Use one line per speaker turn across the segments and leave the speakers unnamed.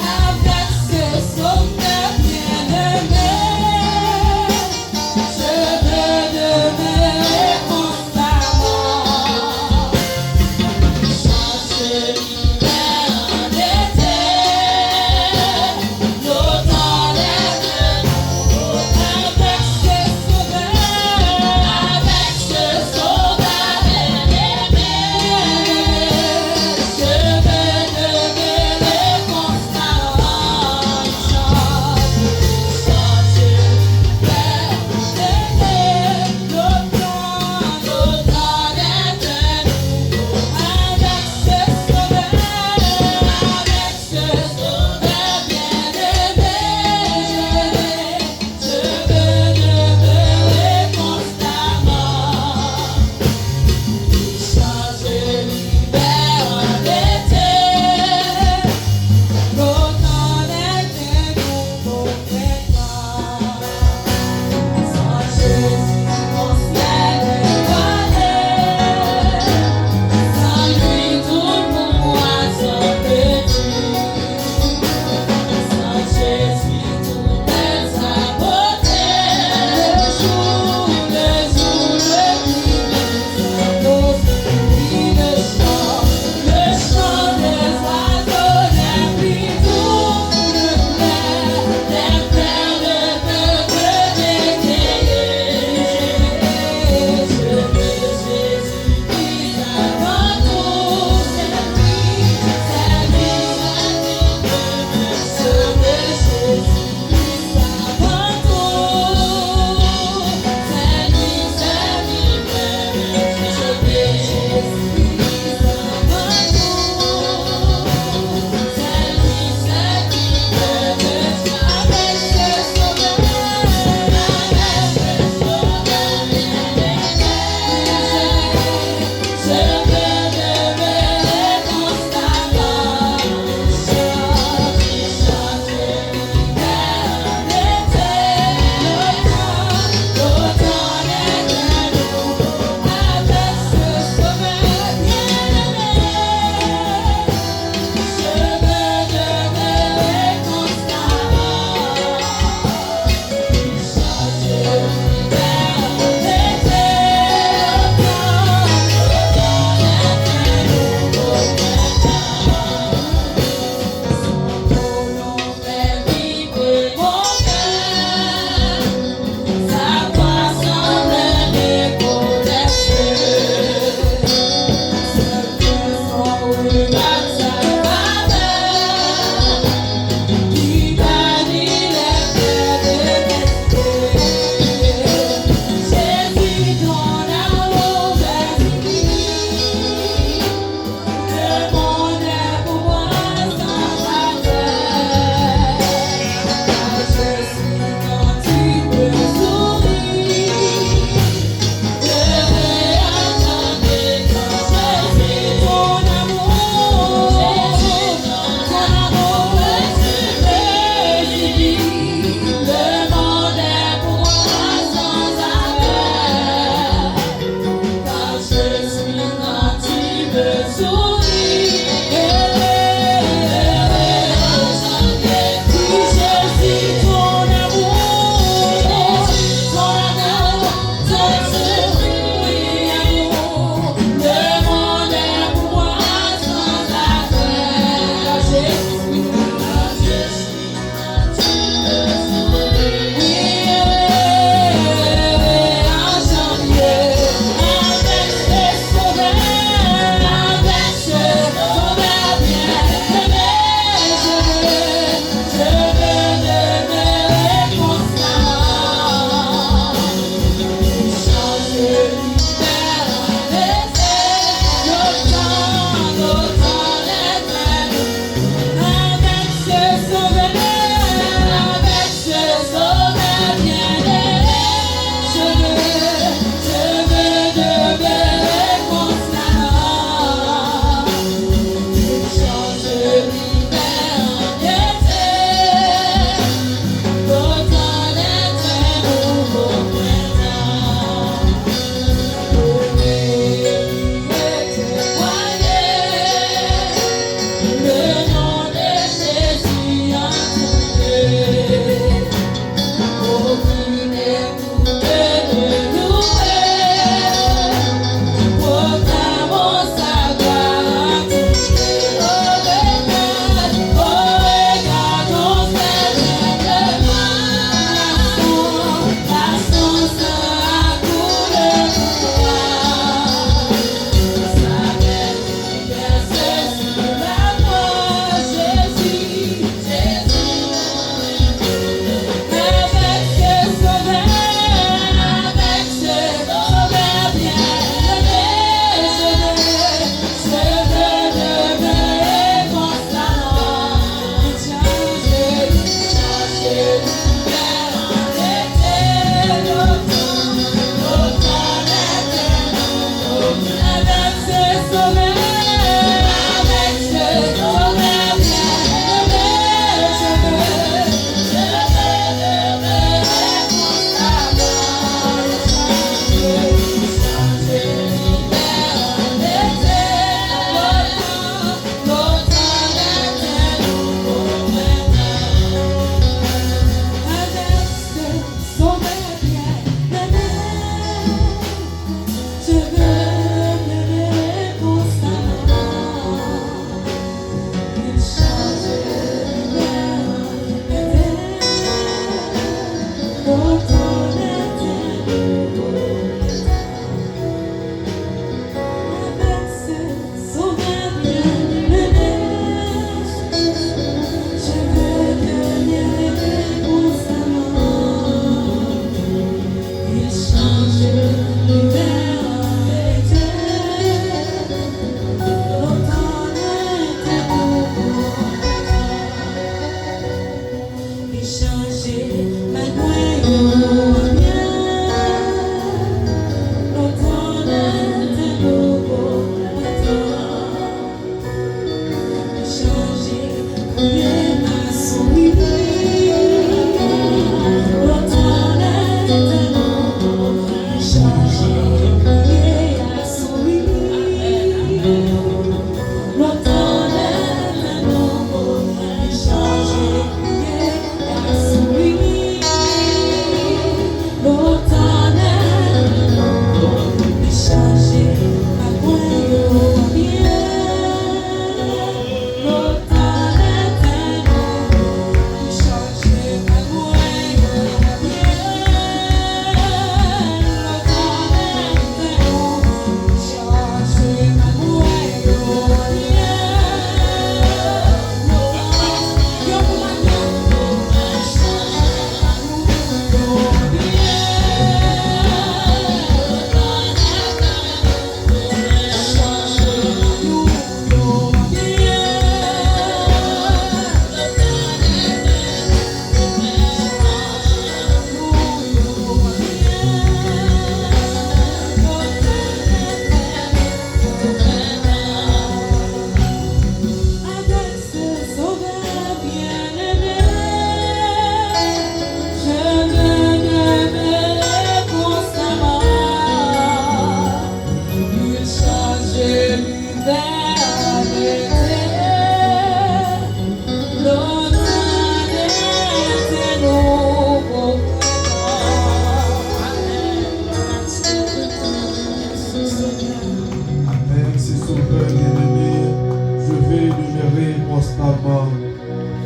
Avec ce son de miel.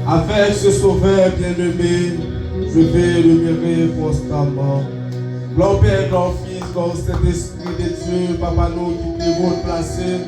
Avec ce sauveur bien-aimé, je vais demeurer constamment. Gloire Père, gloire Fils, gloire Saint-Esprit de Dieu, Papa nous qui devons placer,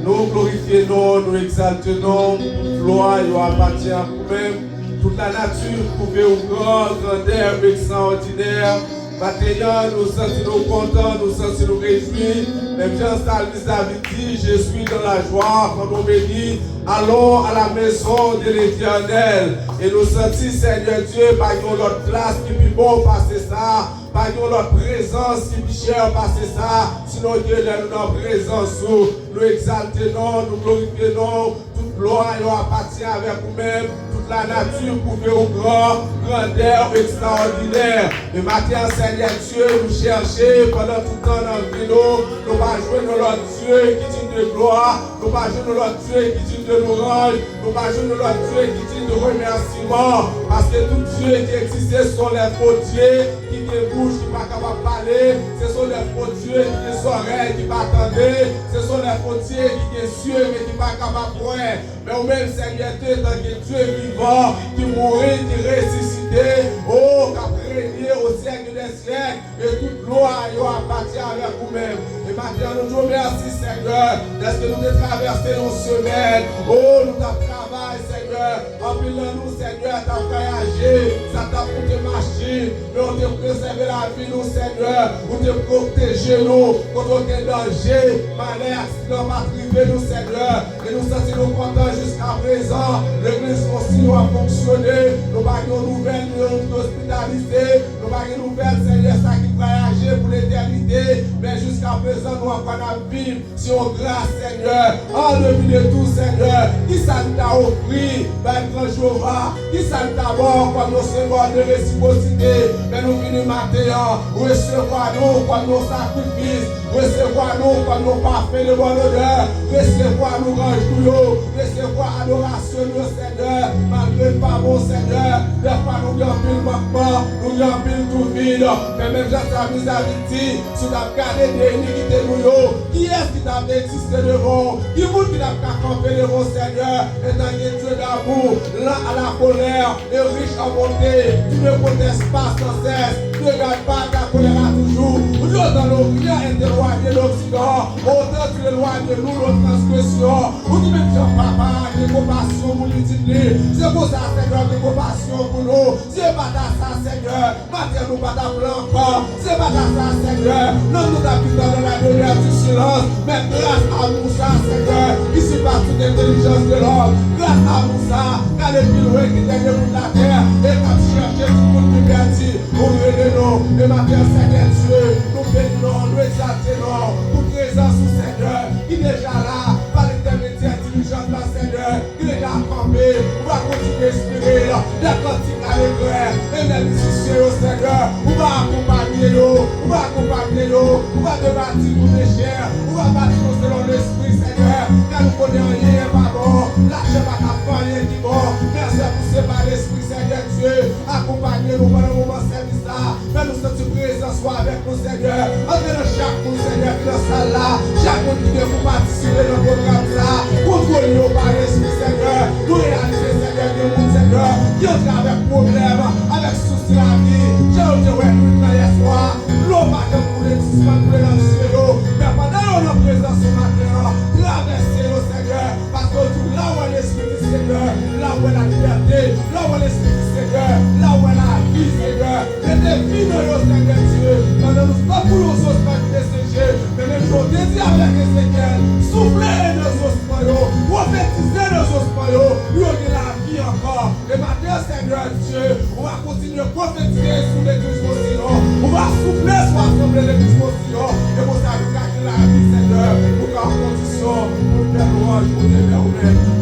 nous glorifions, nous exaltons, gloire appartient à vous-même. Toute la nature trouvée au grand, grandeur extraordinaire. Maintenant, nous sentons contents, nous sentons réjouis. Même Jean-Salvis David dit, je suis dans la joie quand on bénit. Allons à la maison de l'Éternel. Et nous sentons, Seigneur Dieu, par notre place qui est plus bon passer ça. Par notre présence qui est plus chère passer ça. Sinon, Dieu, nous notre présence, nous exaltons, nous glorifions. Toute gloire appartient avec vous-même. La nature pouvait au grand, grandeur extraordinaire. Le matin, Seigneur Dieu, nous chercher pendant tout le temps dans le vélo. Nous pas jouer notre Dieu qui dit de gloire. Nous pas jouer notre Dieu qui dit de louange. Nous pas jouer notre Dieu qui dit de remerciement. Parce que tout Dieu qui existait sont les faux dieux qui ont bouche qui ne sont pas capables de parler. Ce sont les faux dieux qui ont des oreilles qui ne sont pas attendus. Ce sont les faux dieux qui ont des yeux mais qui ne sont pas capables de voir. Mais au même Seigneur Dieu, tant que Dieu est vivant, qui mourit, qui ressuscité, oh, qui a régné au siècle des siècles, et toute gloire appartient avec vous-même. Et maintenant, nous te remercions, Seigneur, parce que nous avons traversé nos semaines, oh, nous avons travaillé, Seigneur, en pilant nous, Seigneur, tu as voyagé, ça t'a coûté machine, mais on t'a préservé la vie, nous, Seigneur, on t'a protégé, nous, contre aucun danger, malheur, accident, pas privé, nous, Seigneur, et nous sentons contents jusqu'à présent, l'église continue à fonctionner, nous n'avons pas de nouvelles, nous hospitalisés, nous n'avons pas de nouvelles, Seigneur, ça qui voyager pour l'éternité, mais jusqu'à présent, nous avons pas vivre sur grâce, Seigneur, en demi de tout, Seigneur, qui ça nous a offert, ben grand Jéhovah, qui ça nous a mort, quand nous sommes de réciprocité, mais nous venons maintenant, recevoir nous, quand nous sacrifices, recevoir nous, quand nous pas fait de bonne odeur, recevoir nous, range nous, recevoir adoration, Seigneur, malgré pas bon Seigneur, des fois nous avons pile manquement, nous avons pile tout vide, mais même Jean-Salvis David dit, si tu as regardé des iniquités nous, qui est-ce qui t'a existé devant, qui vous qui t'a campé devant Seigneur, et dans le Dieu d'amour, lent à la colère, et riche en bonté, tu ne protestes pas sans cesse, tu ne regardes pas ta colère à toujours, autant l'Orient est éloigné de l'Occident, autant tu éloignes de nous notre transgression, ou tu me dis papa, de compassion pour l'utilité, c'est pour ça Seigneur, de compassion pour nous, c'est pas ça Seigneur, maintenant nous pas t'appeler encore, c'est pas ça Seigneur, non nous t'habitons dans la lumière du silence, mais grâce à nous ça Seigneur, ici par toute intelligence de l'homme, grâce à nous ça, car les piloués qui étaient de la terre, et comme chercher tout le monde qui perdu, pour nous, et ma terre Seigneur Dieu, nous bénissons, nous exaltons, pour présence au Seigneur, qui est déjà là, par l'intermédiaire diligente de la Seigneur, qui est déjà campé, on va continuer à espérer, la cantique à l'égret, et les musiciens au Seigneur, on va accompagner nous, on va accompagner nous, on va débattre pour les chers, on va battre selon l'esprit Seigneur, car nous connaissons rien, pardon, la chair va t'apprendre rien qui bon, merci à pousser par l'esprit Seigneur Dieu, accompagnez-nous pendant le moment service là, fais-nous sentir présence soit avec nous Seigneur, entre chaque monde Seigneur qui est dans la salle là, chaque monde qui vient pour participer dans le programme là, contrôlez-nous par l'esprit Seigneur, nous réaliser Seigneur que nous Seigneur, qui entre avec problème, avec souci la vie, j'ai dit ouais, nous dans les soirs, l'eau pas de pour les suspendre pour les lancer, mais pendant notre présence ce matin, traversez-nous Seigneur, parce que tout là où est l'esprit du Seigneur, là où est la liberté, là où est l'esprit du Seigneur, là où est la vie Seigneur, et des vies de nos Seigneur Dieu, pendant nous pas pour nos os pas dessécher, mais même jour désir avec le Seigneur, souffler nos os maillots, prophétiser nos os maillots, lui on est la vie encore, et maintenant Seigneur Dieu, on va continuer à prophétiser sur l'église aussi, on va souffler sur l'assemblée de l'église aussi, et pour ça nous garder la vie Seigneur, pour qu'en condition, pour faire louange, pour te faire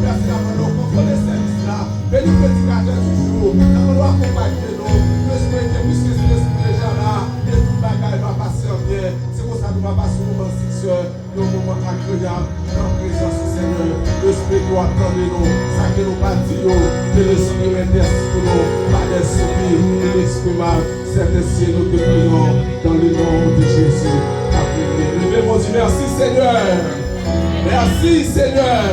merci d'avoir nos contrôles de service là, béni prédicateur du jour, d'avoir accompagné nous, nous espérons que puisque c'est l'esprit déjà là, et tout le bagage va passer en bien, c'est pour ça que nous va passer au moment sexuel, au moment agréable, dans la présence du Seigneur, l'esprit doit attendre nous, ça que nous pas dit, que l'esprit intercède pour nous, pas d'esprit, et l'esprit mal, c'est ainsi nous te prions, dans le nom de Jésus. Levez-moi, dis merci Seigneur. Merci Seigneur.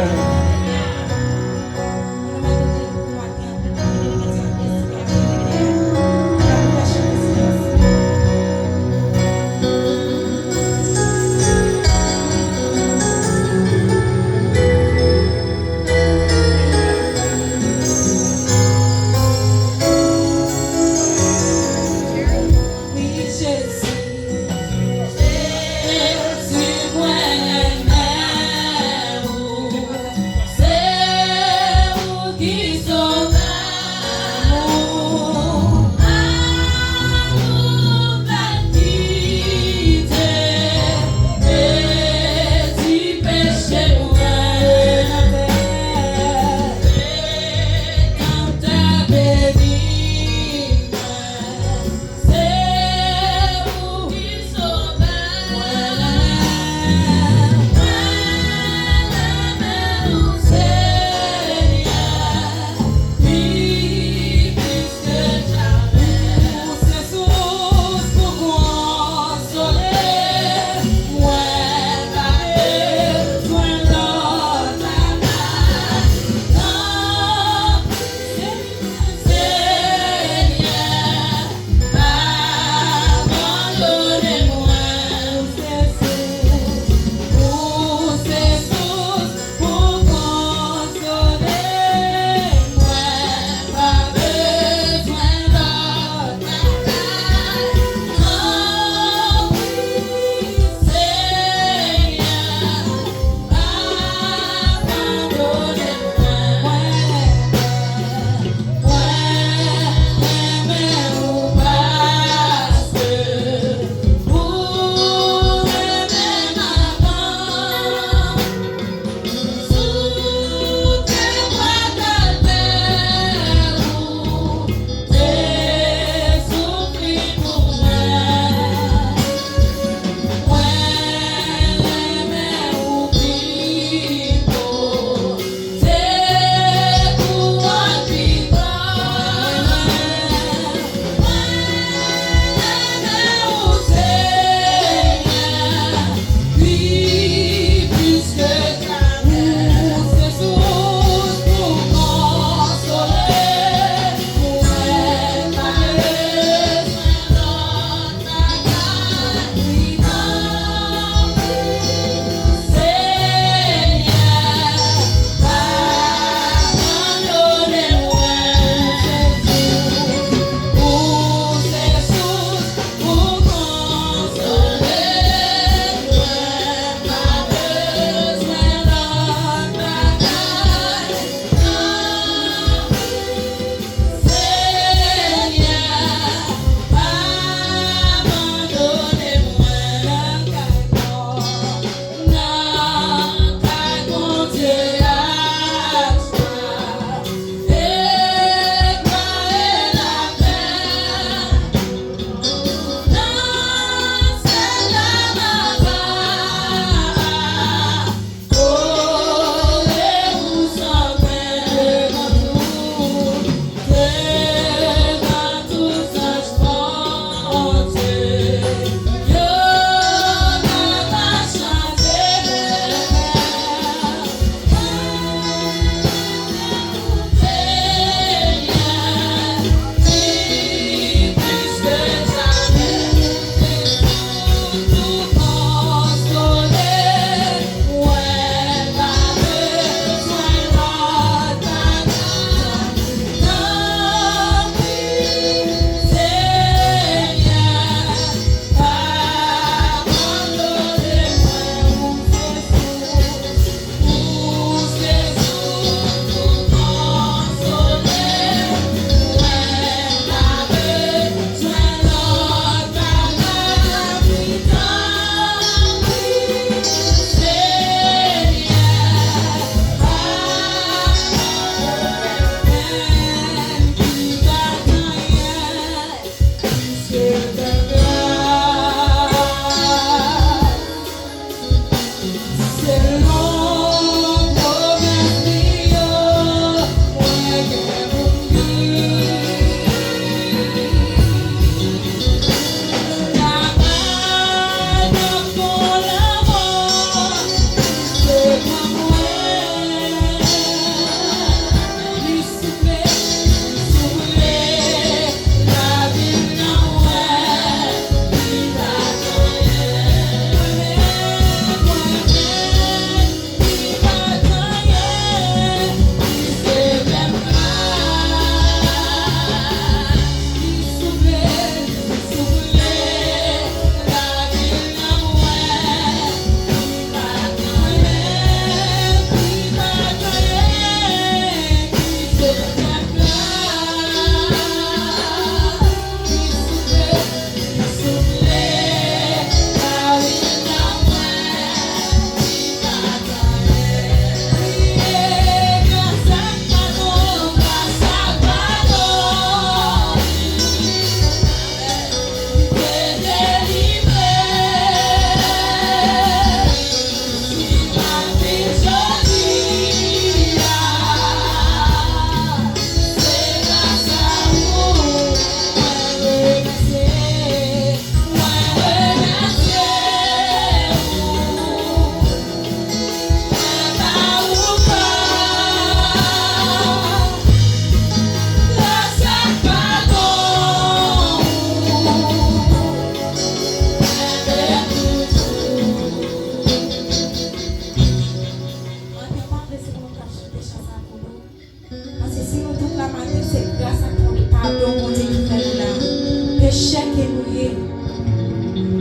échec et mourir.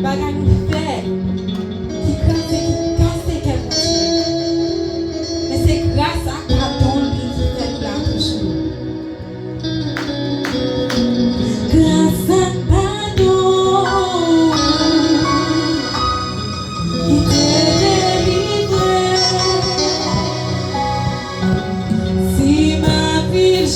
Bagay nous fait qui casse qu'elle mais c'est grâce à pardon qui fait la toujours. Grâce à pardon qui t'est délivré. Si ma vie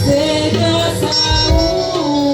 c'est grâce à vous.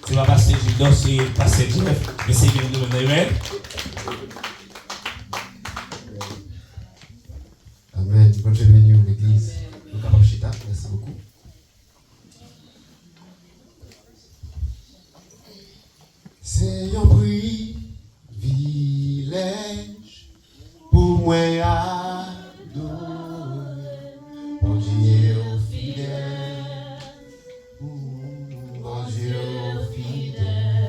C'est pas passer Gilles, c'est passer Jeff, mais c'est bien de Amen.
Amen. Bonne bienvenue à l'église. Nous sommes Chita. Merci beaucoup. C'est un privilège pour moi adorer mon Dieu fidèle. Mon Dieu fidèle.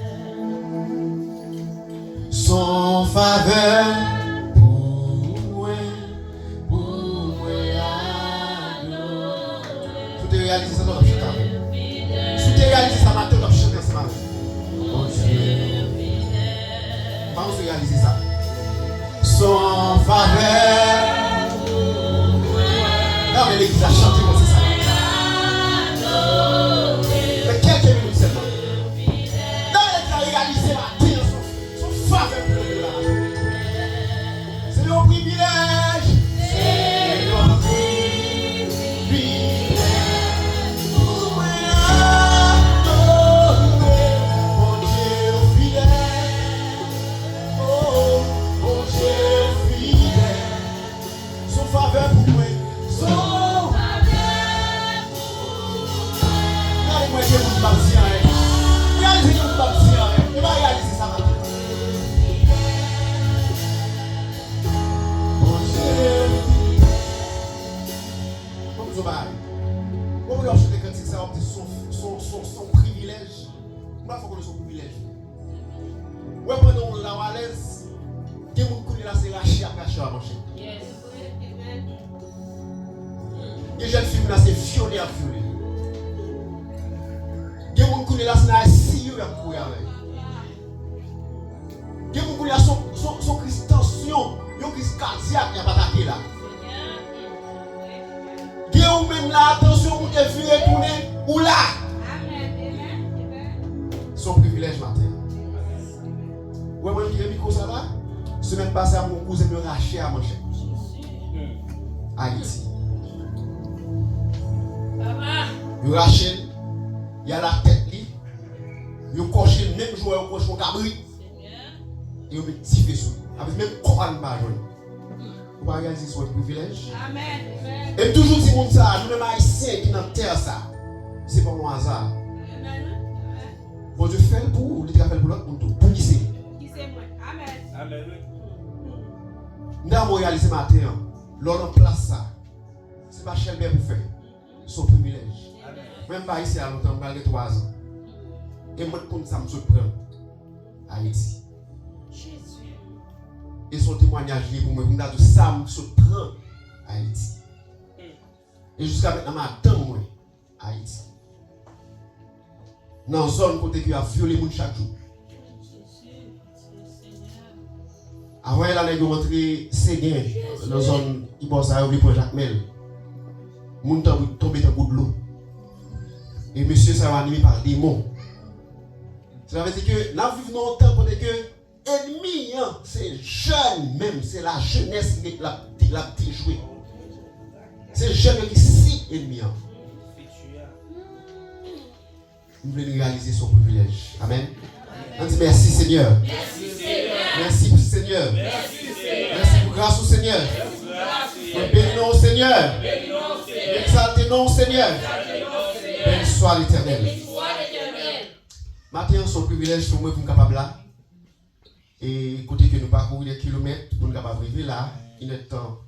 Son faveur. Réaliser ça dans le chita. Si tu réalises ça matin dans le chita ce matin. Mon Dieu. Comment se réaliser ça? Son faveur. Non mais l'église a chanté comme ça. Mais quelques minutes seulement. Non mais l'église a réalisé matin son faveur pour le là. C'est un privilège. Son privilège. Pourquoi il faut qu'on ait son privilège? Ouais, pendant on l'a à l'aise, des gens qui là c'est raché après acheter à manger. Des jeunes filles là c'est violé à violer. Des gens qui là c'est assis à courir avec. Des gens qui là son crise tension, yon crise cardiaque, il n'y a pas d'attaquer là. Des gens même là attention pour te virer tourner ou là. Son privilège matin. Ouais, moi qui ai mis comme ça là, semaine passée à mon cousin me racheter à manger. Haïti. Il rache, il y a la tête li, il coche le même joueur, il coche mon cabri. Et il me tire sur lui. Avec même quoi ne pas jouer. Vous pouvez réaliser son privilège. Amen. Et toujours si mon ça, nous même haïtiens qui dans terre ça, c'est pas mon hasard. Bon Dieu fait pour vous, il fait pour l'autre monde, pour qui c'est? Qui c'est moi? Amen. Amen. Nous avons réalisé matin, l'on en place ça. C'est pas Chelbert pour faire. Son privilège. Amen. Même pas ici à longtemps, malgré 3 ans. Et moi, comme ça me surprend. Haïti. Et son témoignage pour moi, nous avons dit ça me surprend. Haïti. Et jusqu'à maintenant, je m'attends moi. Haïti. Dans une zone côté qui a violé les gens chaque jour. Avant, elle a montré Séguin, dans la zone qui passe à pour Jacques Mel. Les gens sont tombés dans de l'eau. Et monsieur, ça va animé par des mots. Ça veut dire que nous vivons dans un temps côté que ennemi, c'est jeune même, c'est la jeunesse qui l'a joué. C'est jeune qui si ennemi. Nous voulons réaliser son privilège. Amen. On dit merci Seigneur. Merci Seigneur. Merci Seigneur. Merci pour grâce au Seigneur. Bénis-nous au Seigneur. Exaltez-nous au Seigneur. Béni soit l'Éternel. Maintenant, son privilège pour moi pour nous capable là. Et côté que nous parcourons des kilomètres pour nous capable arriver là, il est temps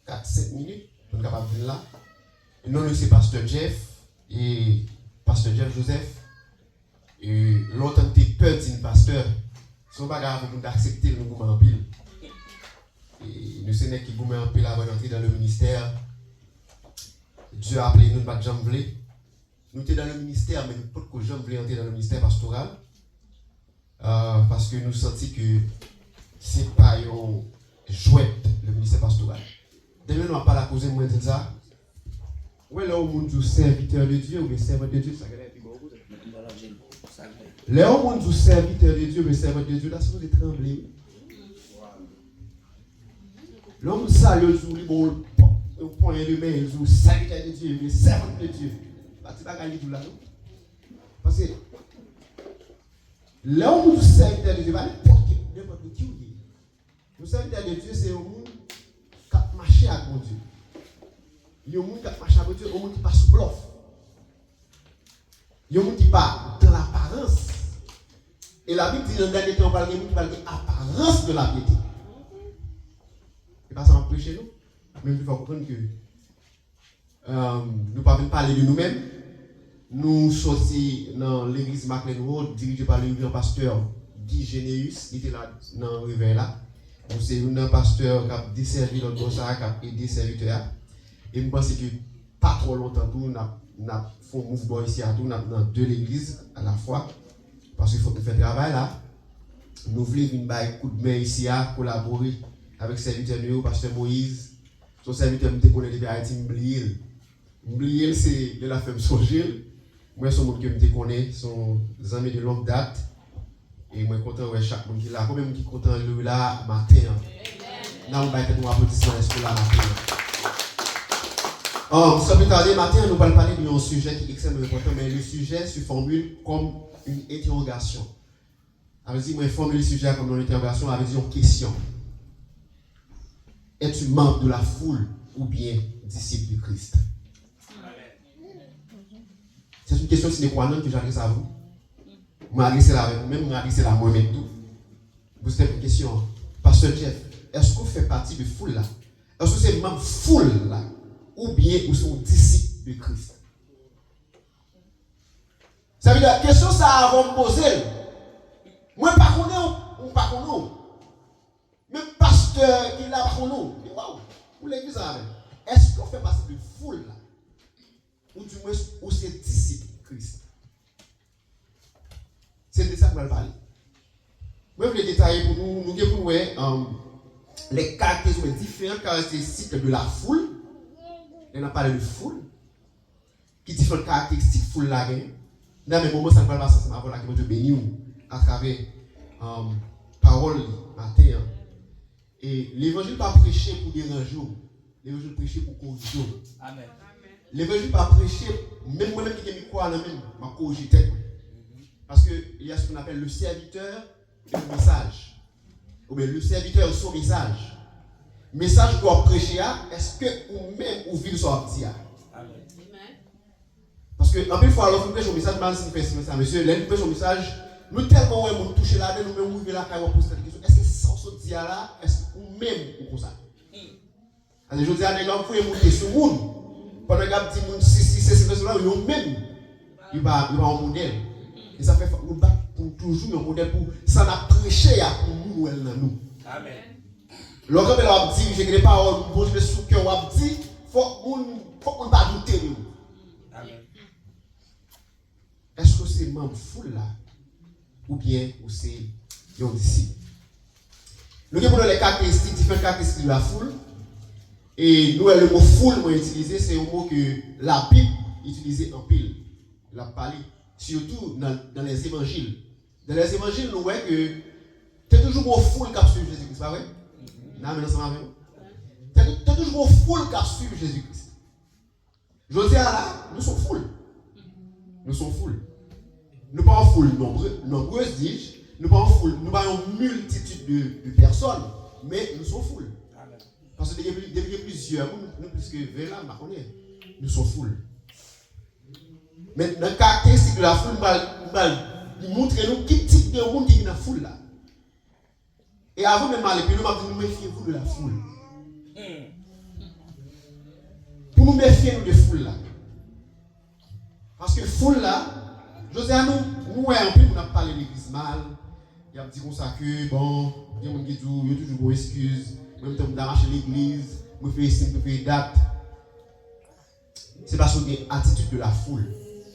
4-5 minutes pour nous capable venir là. Et nous c'est pasteur Jeff et pasteur Jeff Joseph. Et l'autre était petit pasteur. Son bagage pour nous accepter le mouvement en pile. Et nous sommes qui goumé en pile avant d'entrer dans le ministère. Dieu a appelé nous pas de jambes. Nous étions dans le ministère, mais nous ne pouvons pas jamais entrer dans le ministère pastoral. Parce que nous sentons que ce n'est pas une jouette, le ministère pastoral. Demain, nous n'avons pas la cause de ça. Où est là où on dit serviteur de Dieu ou bien servant de Dieu? Là où on dit serviteur de Dieu ou bien servant de Dieu, là, c'est de trembler. L'homme salue le jour, au point de main, il dit serviteur de Dieu ou bien servant de Dieu. Tu vas pas tout là, non? Parce que Là où nous serviteurs de Dieu, pas n'importe qui vous dit. Nous serviteurs de Dieu, c'est un monde qui a marché avec mon Dieu. Il y a un monde qui a marché avec mon Dieu, un monde qui passe bluff. Il y a un monde qui part dans l'apparence. Et la Bible dit dans le dernier temps, on parle de monde qui parle de l'apparence de la piété. Et pas ça va prêcher nous. Mais il faut comprendre que nous ne pouvons pas parler de nous-mêmes. Nous sortis dans l'église McLean Road, dirigée par le grand pasteur Guy Généus, qui était là dans le réveil là. C'est un pasteur qui a desservi l'autre bossa, qui a aidé les serviteurs. Et je pense que pas trop longtemps, nous avons fait un mouvement ici à tout, dans deux églises à la fois. Parce qu'il faut nous faire travail là. Nous voulons une coup de main ici à collaborer avec le serviteur de pasteur Moïse. Son serviteur me déconne depuis Haïti, Mbliel, c'est de la femme Sogil. Moi, c'est monde que me déconne, sont des amis de longue date. Et moi, content de chaque monde qui est là. Combien de monde qui est content de là matin? Là, on va être nous applaudissement à là matin. Sans plus tarder, matin, nous allons parler d'un sujet qui est extrêmement important, mais le sujet se formule comme une interrogation. Ça veut dire, moi, formule le sujet comme une interrogation, ça veut dire une question. Es-tu membre de la foule ou bien disciple de Christ? C'est une question sine qua non que j'adresse à vous. Je m'adresse là avec vous-même, je m'adresse là moi-même tout. Vous avez une question. Pasteur Jeff, est-ce que vous faites partie de la foule là? Est-ce que c'est membre foule là? Ou bien vous êtes disciple de Christ? Ça veut dire, la question ça va me poser. Moi, je ne connais pas. Même pasteur qui est là, pas connaît. Waouh, vous l'église avec. Est-ce qu'on fait partie de la foule là? Ou du moins, ou c'est disciple de Christ? C'est de ça que je vais parler. Moi, je vais détailler pour nous. Nous allons voir les caractéristiques, les différentes caractéristiques de la foule. On a parlé de foule. Qui différentes caractéristiques de foule là. Dans mes moments, ça ne va pas passer avant que Dieu bénisse à travers parole matin. Et l'évangile n'est pas prêché pour déranger. L'évangile est prêché pour corriger.
Amen.
L'évangile n'est pas prêché, même moi-même qui ai mis quoi dans même, ma corriger. Parce qu'il y a ce qu'on appelle le serviteur et le message. Ou bien le serviteur et son message. Message qu'on prêcher, est-ce que vous-même vous vivez sur la dire?
Amen.
Parce que, en plus, fois, alors, vous prêchez un message, mal si vous faites ça, monsieur, là, vous prêchez un message, nous tellement, nous toucher là, nous-mêmes, nous vivons là, quand on pose cette question. Est-ce que sans ce dire là, est-ce que vous-même, vous comme ça? Alors, je dis à les gens, vous pouvez monter sur le monde. Pendant que vous dites, si c'est ce là vous-même, il va un modèle. Et ça fait nous battre pour toujours un modèle pour ça n'a prêché pour nous dans nous.
Amen.
Lorsque vous avez dit, j'ai des paroles, vous avez sous cœur, vous avez dit, il faut qu'on ne pas douter de vous.
Amen.
Est-ce que c'est membre foule là? Ou bien c'est un disciple? Nous avons les caractéristiques, différentes caractéristiques de la foule. Et nous, le mot foule, moi utilisé, c'est un mot que la Bible utilisait en pile. La parlé, surtout dans les évangiles. Dans les évangiles, nous voyons que tu es toujours une foule qui a suivi Jésus-Christ, pas vrai? Non, mais non, ça va bien. Tu es toujours une foule qui a suivi Jésus-Christ. Je dis là, nous sommes foule. Nous sommes foule. Nous ne sommes pas en foule nombreuse, dis-je. Nous ne sommes pas en foule. Nous pas une multitude de personnes, mais nous sommes foule. Parce que depuis plusieurs, nous plus que 20 ans, nous sommes foule. Mais dans le caractéristique de la foule, nous montre nous quel type de monde qui est dans la foule là. Et avant même aller, puis nous méfiez-vous de la foule. Pour nous méfier de la foule là. Parce que foule là, je dis à nous un peu, on a parlé de l'église mal. Il y a dit comme ça que, bon, il y a des gens qui disent, il y a toujours une excuse. Même temps, on a marché l'église, on fait signe, on fait date. C'est parce qu'il y a une attitude de la foule.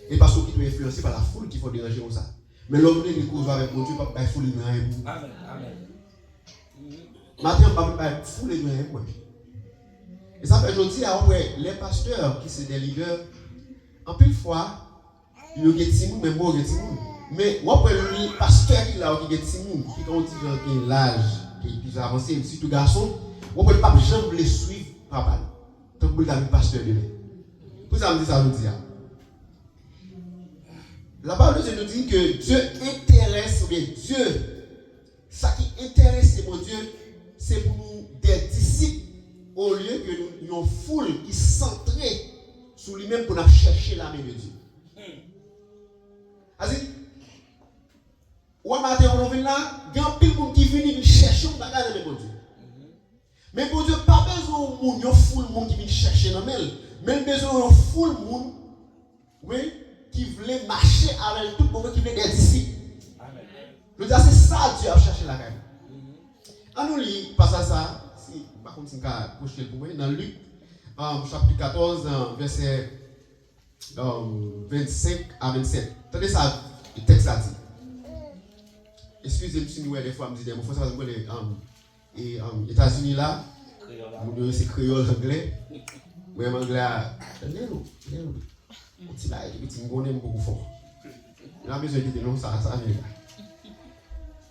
Et parce qu'il est influencé par la foule qu'il faut déranger comme ça. Mais l'homme qui cause avec mon Dieu, pas de foule dans un bout.
Amen. Amen.
Maintenant, on ne peut pas foule dans un bout. Et ça fait aujourd'hui, les pasteurs qui sont des leaders, en plus de fois, ils ont des petits mais moi, des petits mais moi, le pasteur qui est là, qui est petit qui est l'âge, qui est plus avancé, surtout garçon, moi, je ne peux pas jamais les suivre, papa. Tant que vous avez un pasteur de lui. Tout ça me dit ça, nous dit. La parole de Dieu nous dit que Dieu intéresse bien Dieu, ça qui intéresse mon Dieu, c'est pour nous des disciples au lieu que nous une foule qui centrée sur lui-même pour chercher la main de Dieu. Asi, ou matin on vient là, il y a un pile monde qui vient chercher un bagage de mon Dieu. Mais pour Dieu pas besoin de monde, une foule monde qui vient chercher dans elle, mais besoin de foule monde, oui, qui voulait marcher avec tout le monde qui voulait des disciples. Je veux dire, c'est ça Dieu a cherché la gagne. On nous lit, passe à ça, si, par contre, c'est un coucher pour moi, dans Luc, chapitre 14, verset 25 à 27. Attendez ça, le texte a dit. Excusez-moi si nous, des fois, je me dis des mots, il faut savoir que les États-Unis là, c'est créole anglais. Oui, anglais, on petit bail, petit ngonne beaucoup fort. On a besoin de non ça vient là.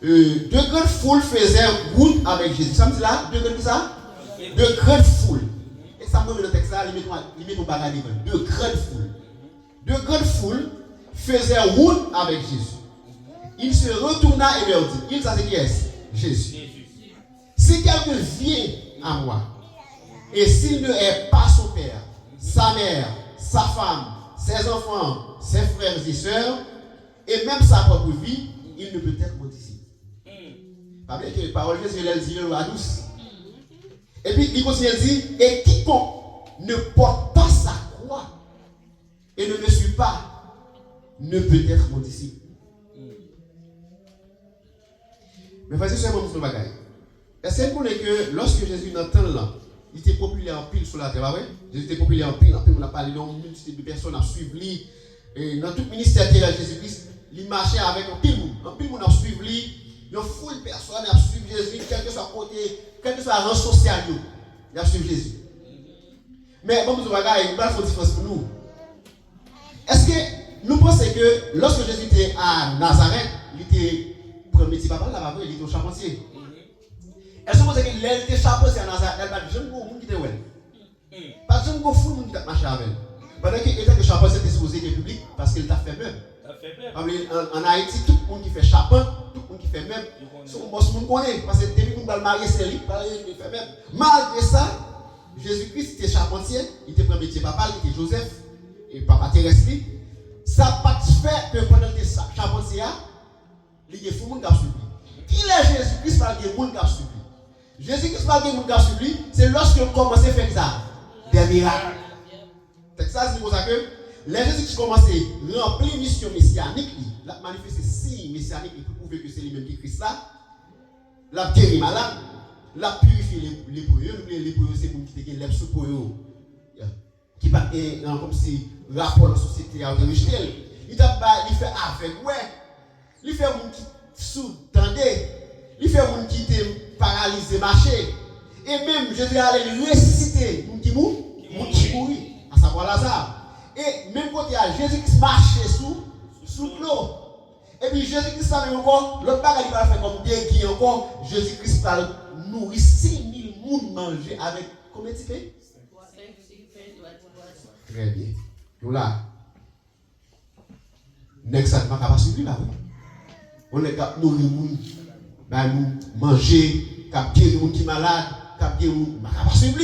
Deux grandes foules faisaient route avec Jésus. Ça me dit là, deux grandes ça? Deux grandes foules. Et ça me met le texte là, il met ton bagage devant. Deux grandes foules. Deux grandes foules faisaient route avec Jésus. Il se retourna et leur dit, il ça c'est qui est? Jésus. Si quelqu'un vient à moi, et s'il ne est pas son père, sa mère, sa femme, ses enfants, ses frères et sœurs, et même sa propre vie, il ne peut être mon disciple. Pas bien que la parole de Jésus, elle dit à douce. Et puis il continue à dire, et quiconque ne porte pas sa croix et ne me suit pas, ne peut être mon disciple. Mais vas-y, c'est un moment de bagaille. Est-ce que vous connaissez que lorsque Jésus n'entend là, il était populaire en pile sur la terre, pas vrai? Jésus était populaire en pile, on a parlé d'une multitude de personnes à suivre lui. Et dans tout ministère de Jésus-Christ, il marchait avec un pile monde a suivre lui. Il y a une foule de personnes à suivre Jésus, quel que soit côté, quel que soit rang social, il a suivre Jésus. Mais bon, vous voyez, il y a une différence pour nous. Est-ce que nous pensons que lorsque Jésus était à Nazareth, il était premier petit papa là-bas, il était au charpentier? Est-ce que vous pensez qu'il était charpentier à Nazareth, il n'y a pas de gens qui étaient là? Pas de gens qui foule qui marché avec elle. Pendant qu'il était que charpentier était supposé être public parce qu'il t'a fait même. En Haïti, tout le monde qui fait charpent, tout le monde qui fait même, son boss monde connaît parce que depuis qu'on va le marier, c'est lui, il fait même. Malgré ça, Jésus-Christ était charpentier, il était premier métier papa, il était Joseph et papa terrestre. Ça n'a pas fait que pendant qu'il était charpentier, il y a tout le monde qui a suivi. Qui est Jésus-Christ par le monde qui a suivi? Jésus-Christ par le monde qui a suivi, c'est lorsque on commence à faire ça, des miracles. C'est ça, c'est pour ça que les Jésus qui commencent à remplir mission messianique, la manifester signe messianique pour prouver que c'est lui-même qui Christ là, la guérir malade, la purifier les lépreux, les lépreux c'est pour qui te lève sous pour eux, qui pas comme si rapport dans la société a rejeté, il fait avec ouais, il fait monde qui sous-tendait, il fait monde qui était paralysé marcher, et même Jésus allait ressusciter monde qui mourit, à savoir Lazare. Et même quand il y a Jésus-Christ marchait sous l'eau. Et puis Jésus-Christ savait encore, l'autre bagage il va faire comme des qui encore, Jésus-Christ va nourrir 6000 personnes manger avec combien de pain? Très bien. Donc là, next ça ne va pas suivre là. On est capable de nourrir les gens, nous manger, capter les gens qui sont malades, capter les gens qui ne va pas suivre.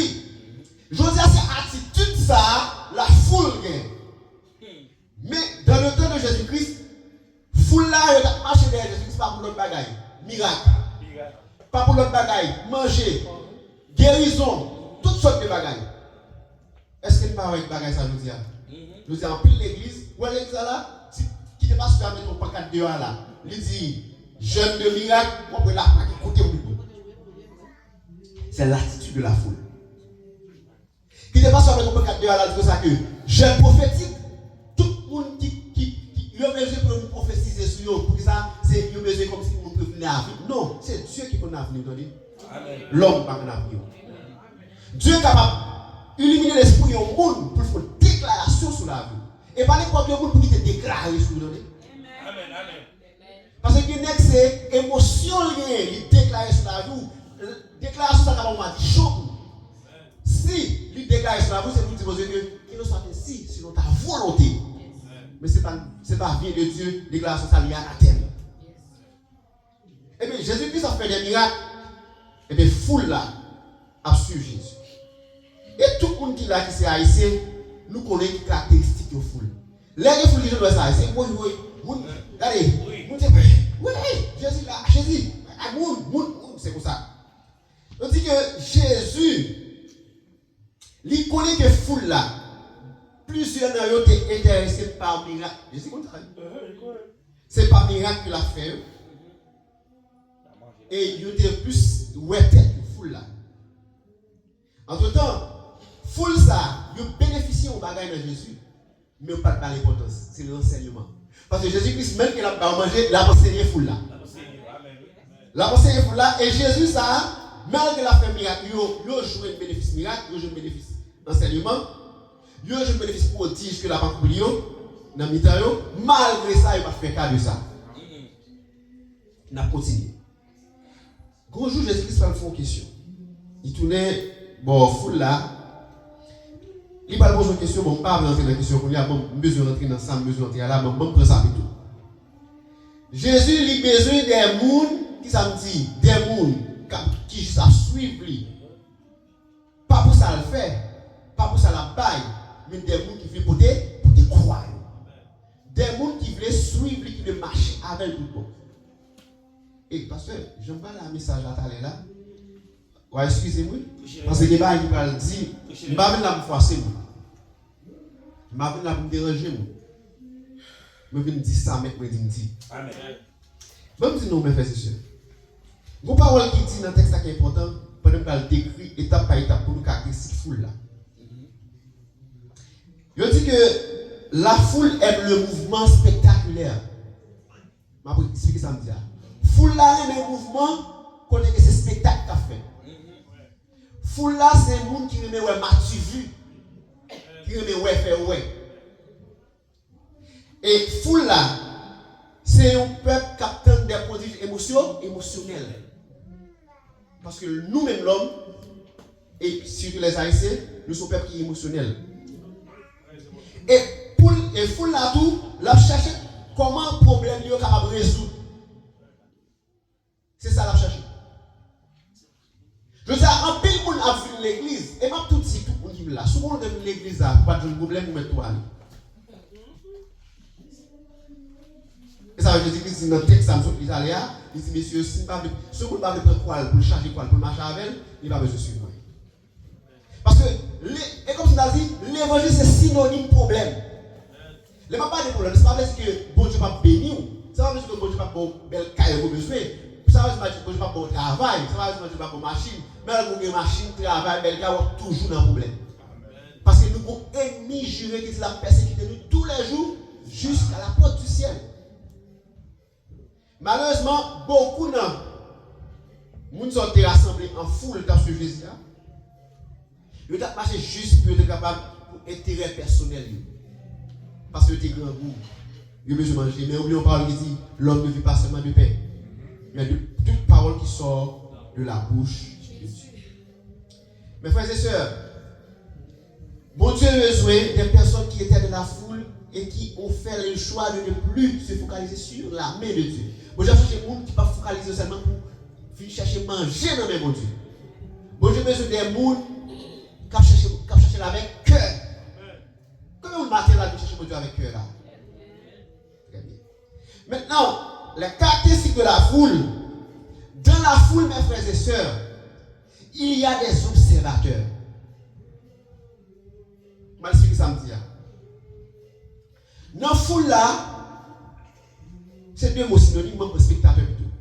Je veux dire, c'est attitude ça. La foule gagne. Mais dans le temps de Jésus-Christ, foule là, il a marché derrière Jésus-Christ, pas pour l'autre bagaille. Miracle. Pas pour l'autre bagaille. Manger. Guérison. Toutes sortes de bagailles. Est-ce qu'il n'y a pas avec bagaille ça, je dis? Je dis en pile l'église. Où est l'église là? Qui n'est pas super mettre un pancarte dehors là. Il dit, jeune de miracle, on peut la plaque côté au bout. C'est l'attitude de la foule. Qui n'est pas sur le cadre de la ça que jeune prophétique, tout le monde qui a besoin pour nous prophétiser sur eux, pour ça, c'est un besoin comme si nous pouvions venir à vivre. Non, c'est Dieu qui peut nous venir, l'homme pas nous venir. Dieu est capable d'illuminer l'esprit au monde pour faire une déclaration sur la vie. Et pas n'importe quel monde pour qu'il te déclare sur la vie. Amen. Parce que c'est émotion liée, il déclare sur la vie. Déclaration, ça va dire chaud. Si lui déclare sur la vie, c'est pour dire que il ne soit ainsi, selon ta volonté. Mais ce n'est pas bien de Dieu, déclaration ça liée à la terre. Et bien, Jésus-Christ a fait des miracles. Et bien, foule là a suivi Jésus. Et tout le monde qui là, qui c'est haïtien, nous connaissons les caractéristiques de foule. Les foules qui sont ça, c'est oui, regardez, oui, Jésus là, Jésus, c'est comme ça. On dit que Jésus, il connaît que foule là, plusieurs d'entre eux étaient intéressés par miracle. Jésus contraire. C'est pas miracle qu'il a fait. Et il était plus ouais tête foule là. Entre-temps, foule ça, il bénéficie au bagage de Jésus, mais pas de l'importance, c'est l'enseignement. Parce que Jésus-Christ, même qu'il a mangé, il a enseigné foule là. La enseigné foule là, et Jésus ça, malgré la fait miracle, il a joué un bénéfice miracle, il a joué un bénéfice d'enseignement, il a joué un bénéfice prodige que la banque pour lui, dans le temps, malgré ça, il n'a pas fait cas de ça. Il a continué. Quand jour Jésus-Christ va faire une question, il tournait, bon, foule là, il va poser une question, bon, pas rentrer dans la question, il a besoin de rentrer dans ça, besoin de rentrer là, bon, prendre ça avec tout. Jésus, il a besoin des gens, qui ça me dit, des gens qui savent suivre lui. Pas pour ça le faire, pas pour ça la baille, mais des gens qui veulent pour te croire. Des gens qui veulent suivre lui, qui veulent marcher avec lui. Et parce que je me parle un message à t'aller là. Ouais, excusez-moi. Parce que les gens qui parlent dire, je ne vais pas me forcer. Je ne vais pas me déranger. Je vais me dire ça, mais je vais me dire. Amen. Je vais me dire non, mes frères et sœurs. Une parole qui dit dans le texte qui est important, pendant que je décrit étape par étape pour nous caractériser cette foule là. Je dis que la foule aime le mouvement spectaculaire. Je vais expliquer ça. Foule là aime le mouvement, qu'on que c'est spectacle qu'a fait. Foule là c'est un monde qui aime ouais matu vu, qui aime ouais faire ouais. Et foule là c'est un peuple qui attend des prodiges émotionnels. Parce que nous-mêmes l'homme, et surtout les Haïtiens, nous sommes un peuple qui est émotionnel. Et foule là tout, la chercher comment le problème est capable de résoudre. C'est ça la chercher. Je dis en pile monde a vu l'église et même tout dit tout le monde qui là. Souvent on devient l'église là, pas de problème pour mettre toi aller. Et ça veut dire que dans le texte ça me dit italien, il dit monsieur si pas ce monde pas prendre quoi pour charger quoi pour marcher avec, il va besoin suivre. Parce que et comme tu as dit, l'évangile c'est synonyme de problème. Les pas de problème, c'est pas parce que bon Dieu pas bénir, ça va dire que bon Dieu pas bon belle caille au besoin. Ça va dire que je ne vais pas bon travail, ça va dire que je ne vais pas bon machine, mais une machine, travail, bel gars, toujours dans le problème. Parce que nous avons ennemi juré qui la persécuté nous tous les jours jusqu'à la porte du ciel. Malheureusement, beaucoup de gens sont rassemblés en foule dans ce Jésus. Ils ont marché juste pour être capable pour intérêt personnel. Parce que tu es grand goût. Ils ont besoin de manger. Mais oublions pas, il dit l'homme ne vit pas seulement de pain. Mais de toute parole qui sort de la bouche de Dieu. Mes frères et sœurs, bon Dieu a besoin des personnes qui étaient dans la foule et qui ont fait le choix de ne plus se focaliser sur la main de Dieu. Bon Dieu a cherché des gens qui ne pas focaliser seulement pour venir chercher manger dans les bon Dieu. Bon Dieu a besoin des gens qui cherchent avec cœur. Comment on matin là de chercher mon Dieu avec cœur là? Très bien. Maintenant, les caractéristiques de la foule. Dans la foule, mes frères et sœurs, il y a des observateurs. Je vais expliquer ça. Dans la foule là, c'est deux mots synonymes pour spectateur plutôt.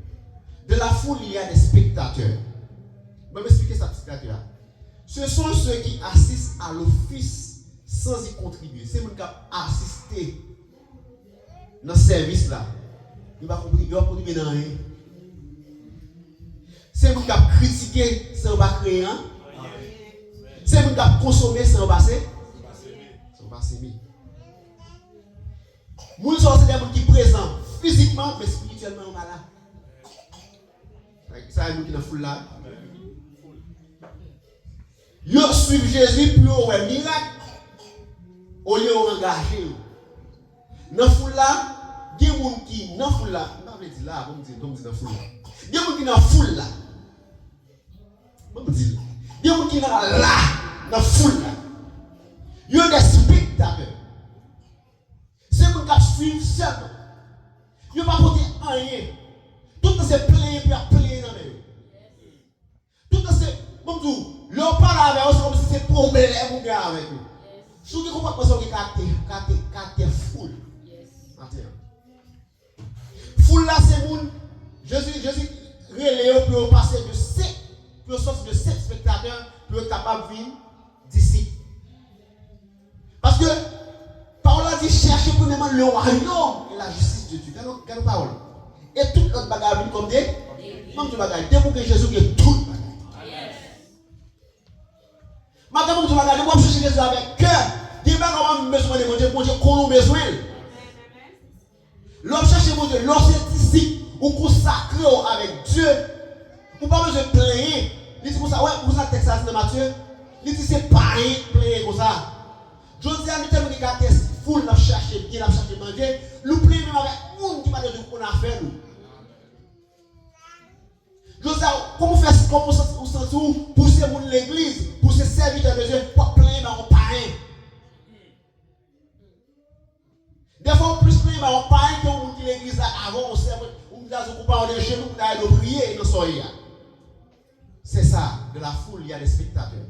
Dans la foule, il y a des spectateurs. Je vais expliquer ça petit là. Ce sont ceux qui assistent à l'office sans y contribuer. C'est ceux qui assistent dans ce service là. Il va contribuer dans rien. C'est vous qui avez critiqué sans pas créer. C'est vous qui avez consommé sans passer. Sans passer. Nous sommes des gens qui sont présents physiquement, mais spirituellement malades. Ça, c'est nous qui sommes dans la foule là. Ils suivent Jésus pour un miracle au lieu d'engager. Dans la foule là, il des gens qui dans foule là, on va dire là, comme dire dans foule là. Des gens qui dans foule là. On dire des gens qui dans foule là. Il y a des spectateurs. C'est pour qu'ils suivent seulement. Il n'y a pas porté rien. Tout c'est plein pour plein dans eux. Tout c'est comme tout. Leur parle avec eux comme si c'est problème ou bien avec eux. Si vous comprenez que c'est foule. Foule là c'est moun. Jésus relève pour passer de 7 pour sortir de 7 spectateurs pour être capable de venir d'ici. Parce que parole a dit chercher premièrement le royaume et la justice de Dieu. Quelle parole? Et toute notre bagarre comme des même tout bagarre. Dès que Jésus qui est tout bagarre. Madame tout bagarre, moi chercher Jésus avec cœur. Des bagarres on besoin de Dieu, Dieu qu'on a besoin. L'homme cherche mon Dieu, l'homme c'est ici ou consacré avec Dieu. Ou pas besoin de plaindre. Il dit comme ça, ouais, vous avez texte dans Matthieu. Il dit c'est pareil, plaindre comme ça. Je dis à nous tellement que quand est foule n'a cherché bien, n'a cherché manger, nous prions même avec monde qui parle de ce qu'on a fait nous. Je dis comment faire comment vous sentez pour ces monde l'église, pour ces serviteurs de Dieu, pas plaindre dans mon parrain. Des fois plus plaindre dans mon parrain que monde qui l'église avant on serve on nous a occupé de genoux pour d'aller prier dans soirée. C'est ça, de la foule, il y a des spectateurs.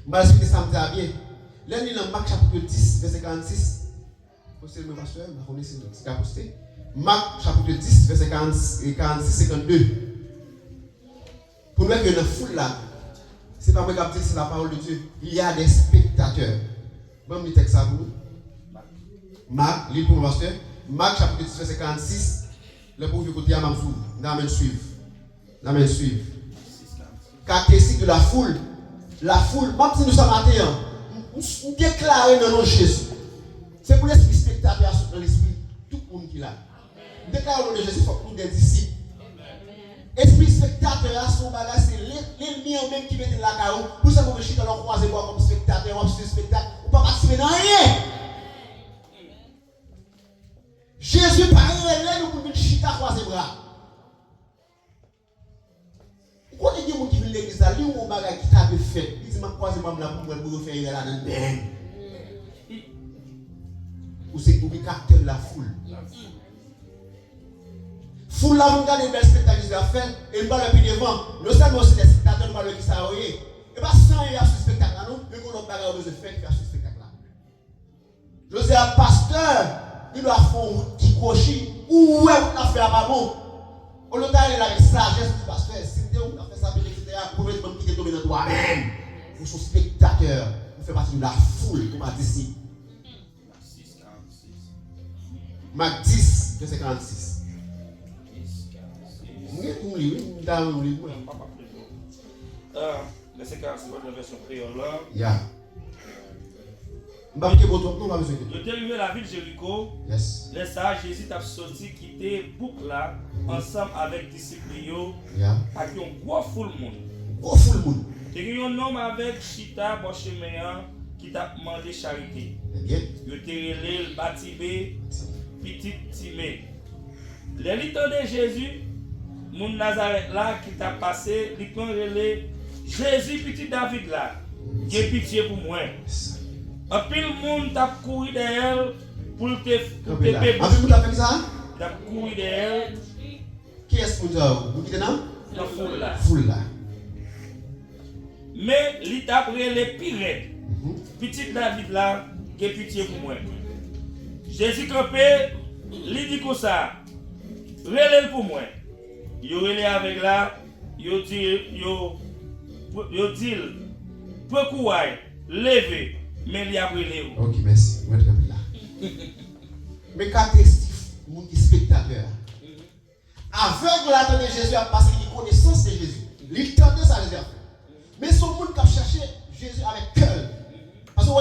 Je vais expliquer ça bien. Là, nous dans Marc chapitre 10, verset 46. Postez le pasteur, je vais vous poster. Marc chapitre 10, verset 46-52. Pour nous que dans la foule là, ce n'est pas moi qui dis, c'est la parole de Dieu. Il y a des spectateurs. Je vais vous dire ça pour vous. Marc, livre pour le pasteur. Marc chapitre 10, verset 46. Le pauvre côté à Mamsou, nous suivre. Nous suivre. Caractéristique de la foule. La foule, même si nous sommes matin, nous déclarons dans nos Jésus. C'est pour l'esprit spectateur dans l'esprit, tout le monde qui est là. Nous déclarons dans Jésus pour des disciples. Esprit spectateur, son bagage, c'est l'ennemi même qui met la carreau. Pour ça, vous chita dans croiser moi comme spectateur, ou spectateur, ou pas participer dans rien. Jésus, par là, nous pouvons chita croiser bras. Quand il y a des gens qui viennent l'église, il y a des gens qui t'a fait. Il dit, je croise moi pour faire là dans le ou c'est pour capter la foule. Foule là, vous regardez les spectacles que Jésus a fait, et il va le plus devant. Non seulement c'est des spectateurs, nous allons qui ça et pas sans y avoir ce spectacle là, non, mais qu'on a pas besoin de faire ce spectacle là. Je dis à pasteur, il doit faire une route qui coche, ou est-ce qu'on a fait à maman? On l'a dit avec sagesse du pasteur, si on a fait ça, etc., vous pouvez être qui est tombé dans toi-même. Vous êtes spectateur, vous faites partie de la foule, comme a dit ici. Marc 10, verset 46.
Verset 46, votre version créole là.
Yeah.
Il est arrivé à la ville de Jéricho.
Yes.
Les sages, Jésus a sorti, quitté boucle là, ensemble avec disciples.
Yeah.
Avec un gros foule monde.
Gros foule monde.
Il y a un homme avec Chita, bon chemin, qui t'a demandé charité. Il a relé le Batibé, petit Timé. Les litons de Jésus, mon Nazareth là, qui t'a passé, il prend relé Jésus, petit David là, qui est pitié pour moi. Un pile monde t'a couru derrière pour te péper.
Avez vous fait ça?
T'a couru derrière.
Qui est-ce que vous dites là?
La foule là.
Foule là.
Mais il t'a pris les pires. Petit David là, qui est pitié pour moi. Jésus campé, il dit comme ça. Relève pour moi. Yo relève avec là, yo dit, peu courir, lever. Mais il y a brûlé.
Ok, merci. On va être là. Mais caractéristique, mon spectateur. Aveugle là, Jésus a passé une connaissance de Jésus. Il tendait ça Jésus. Mais son monde qui a cherché Jésus avec cœur. Parce que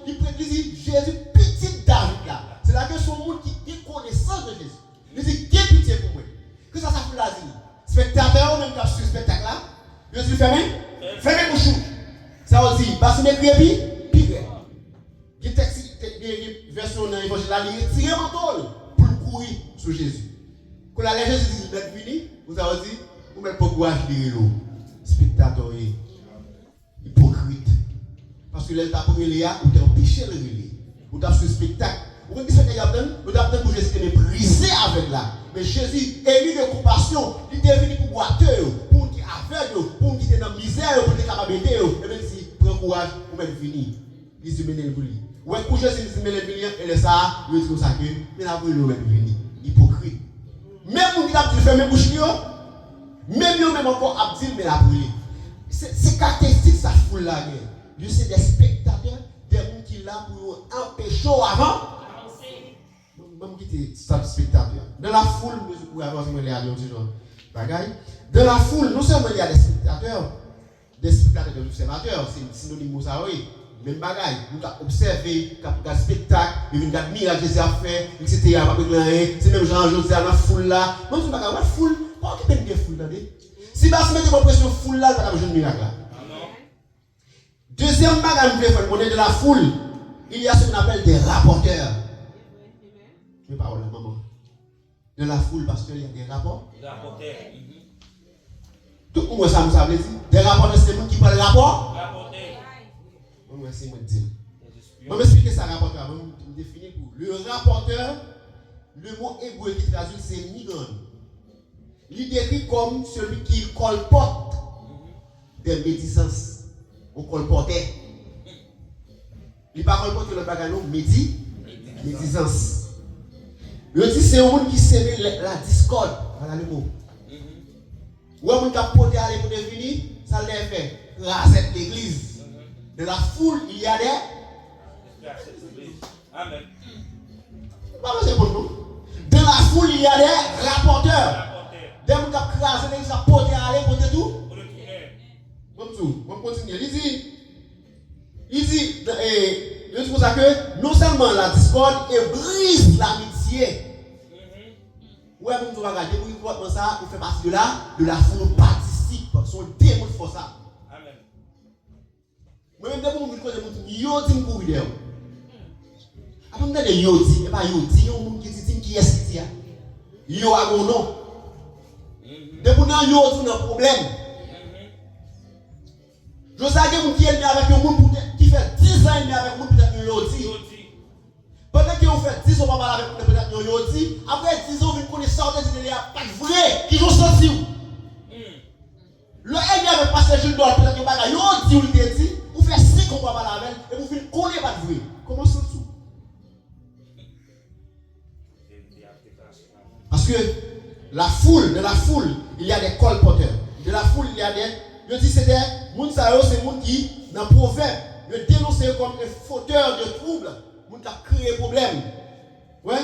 il dit Jésus, petit David là. C'est là que son monde qui a connaissance de Jésus. Il dit, quelle pitié pour moi. Que ça fout la dit. Spectateur, même qui a suivi ce spectacle là. Je dis, fermez vos choux. Ça veut dire, parce que mes crépi, pire. Il texte, version dans l'évangile là, il retire mon tôle. courir sur Jésus. Quand la Jésus dit vous êtes venu, vous avez dit, vous mettez pas courage de l'eau. Spectateur, hypocrite. Parce que l'État pour Léa, vous avez empêché le relais. Vous avez fait un spectacle. Vous avez fait un spectacle, vous avez fait pour Jésus qui est brisé avec là. Mais Jésus, ému de compassion, il est venu pour boiteux, pour qui aveugle, pour qui est dans la misère, pour qui est capable d'aider. Et même si prend courage, vous mettez fini. Il se met dans le lit. Ou est couché, il se met dans le lit, et ça, il dit comme ça que, mais la brûle, vous mettez fini. Hypocrite. Même vous qui avez fait mes bouches, même vous même encore à dire, mais la brûle. C'est caractéristique, ça foule la guerre. Lui, c'est des spectateurs, des gens qui sont là pour empêcher avant. Même qui était spectateur. Dans la foule, nous avancer les allions, dans la foule, non seulement il y a des spectateurs des observateurs, c'est synonyme de ça, oui. Même bagaille, nous avons observé, nous avons spectacle, nous avons miracle Jésus a fait, etc. C'est même Jean-José dans la foule là. Même si nous avons la foule, pas qu'il y ait une foule là. Si vous mettez une pression foule là, vous n'avez pas de miracle là. Deuxième bagaille, on est de la foule, il y a ce qu'on appelle des rapporteurs. Je ne parle pas, maman. De la foule, parce qu'il y a des rapports.
Des rapporteurs.
Tout le monde ça me savait dire. Des rapporteurs, c'est les gens qui parlent de rapport.
Rapporteurs.
Moi, c'est moi dire. Je vais m'expliquer ça, rapporteur. Je vais me définir pour. Le rapporteur, le mot hébreu qui traduit, c'est nigon. Il décrit comme celui qui colporte des médisances. On colportait. Il ne parle pas de le bagage, médisance. Il dit c'est un monde qui sème la discorde. Voilà le mot. Ou un monde qui a porté à l'époque de venir, ça l'a fait. Raser l'église. De la foule, il y a des.
Amen.
De la foule, il y a des rapporteurs. Des gens qui ont crasé l'église, qui ont porté à l'époque de tout. On continue. Il dit pour ça que non seulement la discorde brise l'amitié. Ouais, comme tu vas regarder, pour ça, il fait partie de la foule, on participe, son démon de ça.
Amen.
Moi-même, dès que je dis, yo dit pour vidéo. Après, je dis, yo dit, et pas yo dit, yo qui dit qui est-ce qui dit. Yo a mon nom. Dès que yo dit, un problème. Je sais que vous qui est avec un monde qui fait 10 ans avec un monde peut-être yo dit. Pendant que vous faites 10 ans avec un peut-être yo dit, après 10 ans vous connaissez ça, vous n'êtes pas vrai, qui ont senti. Le ennemi avec passé je dois peut-être que bagarre yo dit ou il dit, vous faites 5 ans avec et vous faites connaître pas vrai. Comment ça tout? Parce que la foule, il y a des colporteurs. De la foule, il y a des. Je dis c'est des gens, c'est des gens qui, dans le proverbe, je dénonce comme un fauteur de troubles, gens qui a créé problème. Ouais,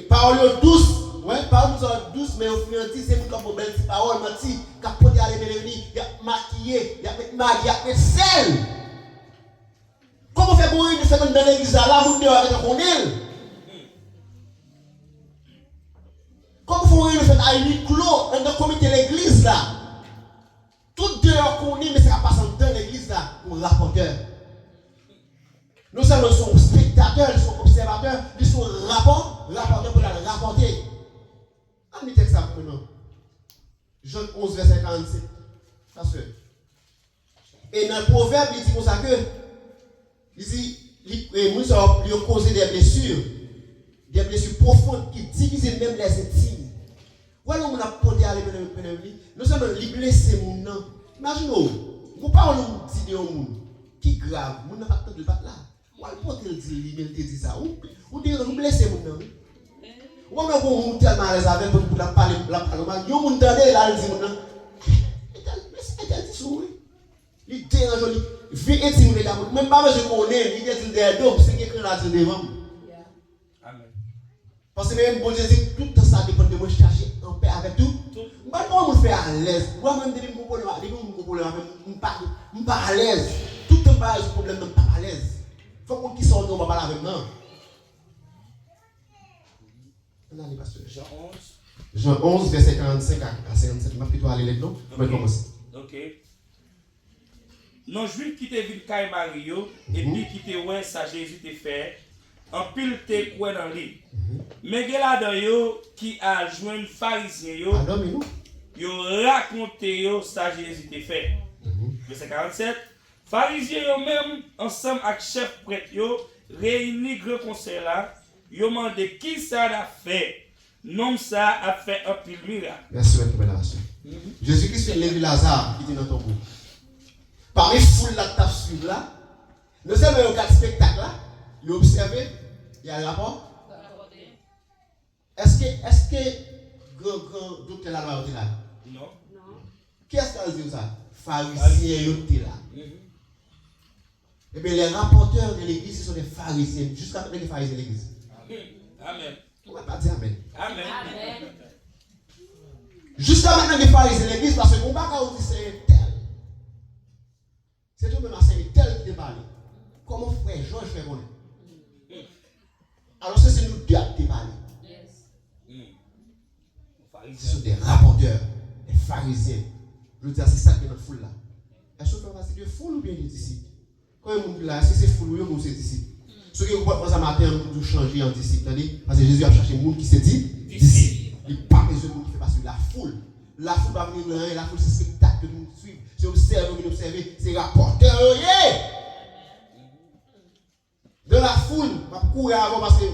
parole douce, ouais, parole douce, mais au final, c'est gens qui ont problème, c'est parole menti, qui a porté à l'événement, qui a maquillé, qui a mis magie, qui a mis sel. Comment faire pour une faire dans l'église là, vous ne devez pas connaître? Comment faire une faire à une clos dans le comité de l'église là? Tout dehors qu'on est, mais c'est à passer dans l'église là pour rapporteur. Nous sommes spectateurs, nous sommes observateurs, nous sommes rapporteurs pour la rapporter. On dit ça pour nous. Jean 11, verset 47. Parce que. Et dans le proverbe, il dit comme ça que. Il dit, nous avons causé des blessures profondes qui divisent même les intimes. Voilà, on a porté à l'économie. Nous sommes les blessés, mon nom. Imaginez-vous, vous parlez de monde qui grave, mon n'a pas de battre là. Ou alors, pour te dire, il te dit ça. Ou dire, vous blessez mon nom. Ou alors, vous tellement à l'aise avec vous pour parler, vous m'entendez là, il dit mon nom. Il dit oui. Il dérange, il vit et dit mon nom. Même pas, je connais, il dit des dos, c'est quelqu'un là, c'est devant. Parce que même bon Dieu dit tout ça dépend de moi chercher en paix avec tout. Moi comment me faire à l'aise. Moi même des problème avec me pas à l'aise. Tout le temps problème même pas à l'aise. Faut qu'on qui sort on va parler avec moi. On allez pasteur. Jean 11 verset 45 à 57. M'a plutôt aller là-dedans. On va commencer.
OK. Non juif qui te vu Caille Mario et puis qui te ouais ça Jésus te fait en pile te quoi dans lui. Mais là yo qui a joint pharisien yo. Yo raconté yo ça Jésus te fait. Verset 47. Pharisiens yo même ensemble avec chef prêtre yo réunis grand conseil là, yo mandé qui ça a fait. Non ça a fait un pile miracle.
Merci beaucoup. Jésus-Christ fait lever Lazare qui était dans ton bout. Parmi foule là t'a suivre là, nous sommes au cadre spectacle là, il observé, il y a un rapport. Est-ce que grand docteur la loi était là?
Non.
Qu'est-ce qu'elle dit ça? Pharisiens étaient là. Eh bien, les rapporteurs de l'église, ce sont des pharisiens. Jusqu'à maintenant, les pharisiens de l'église.
Amen.
On ne va pas dire amen.
Amen.
Jusqu'à maintenant, les pharisiens de l'église, parce que mon bagage dit c'est tel. C'est tout même assez tel qui déballe. Comment frère Georges fait connaître? Alors, c'est nous deux qui déballe. Ce sont des rapporteurs, des pharisiens. Je veux dire, c'est ça qui est dans la foule là. Est-ce que vous faites de foule ou bien des disciples? Quand vous là, si c'est foule ou bien c'est disciple. Ce que vous pouvez penser à matin, vous changer en disciple. Parce que Jésus a cherché des gens qui se dit disciple. Il n'y a pas besoin de gens qui fait partie de la foule. La foule va venir là, la foule c'est spectacle que nous suivons. C'est observer, c'est rapporteur. De la foule, je vais courir avant parce que.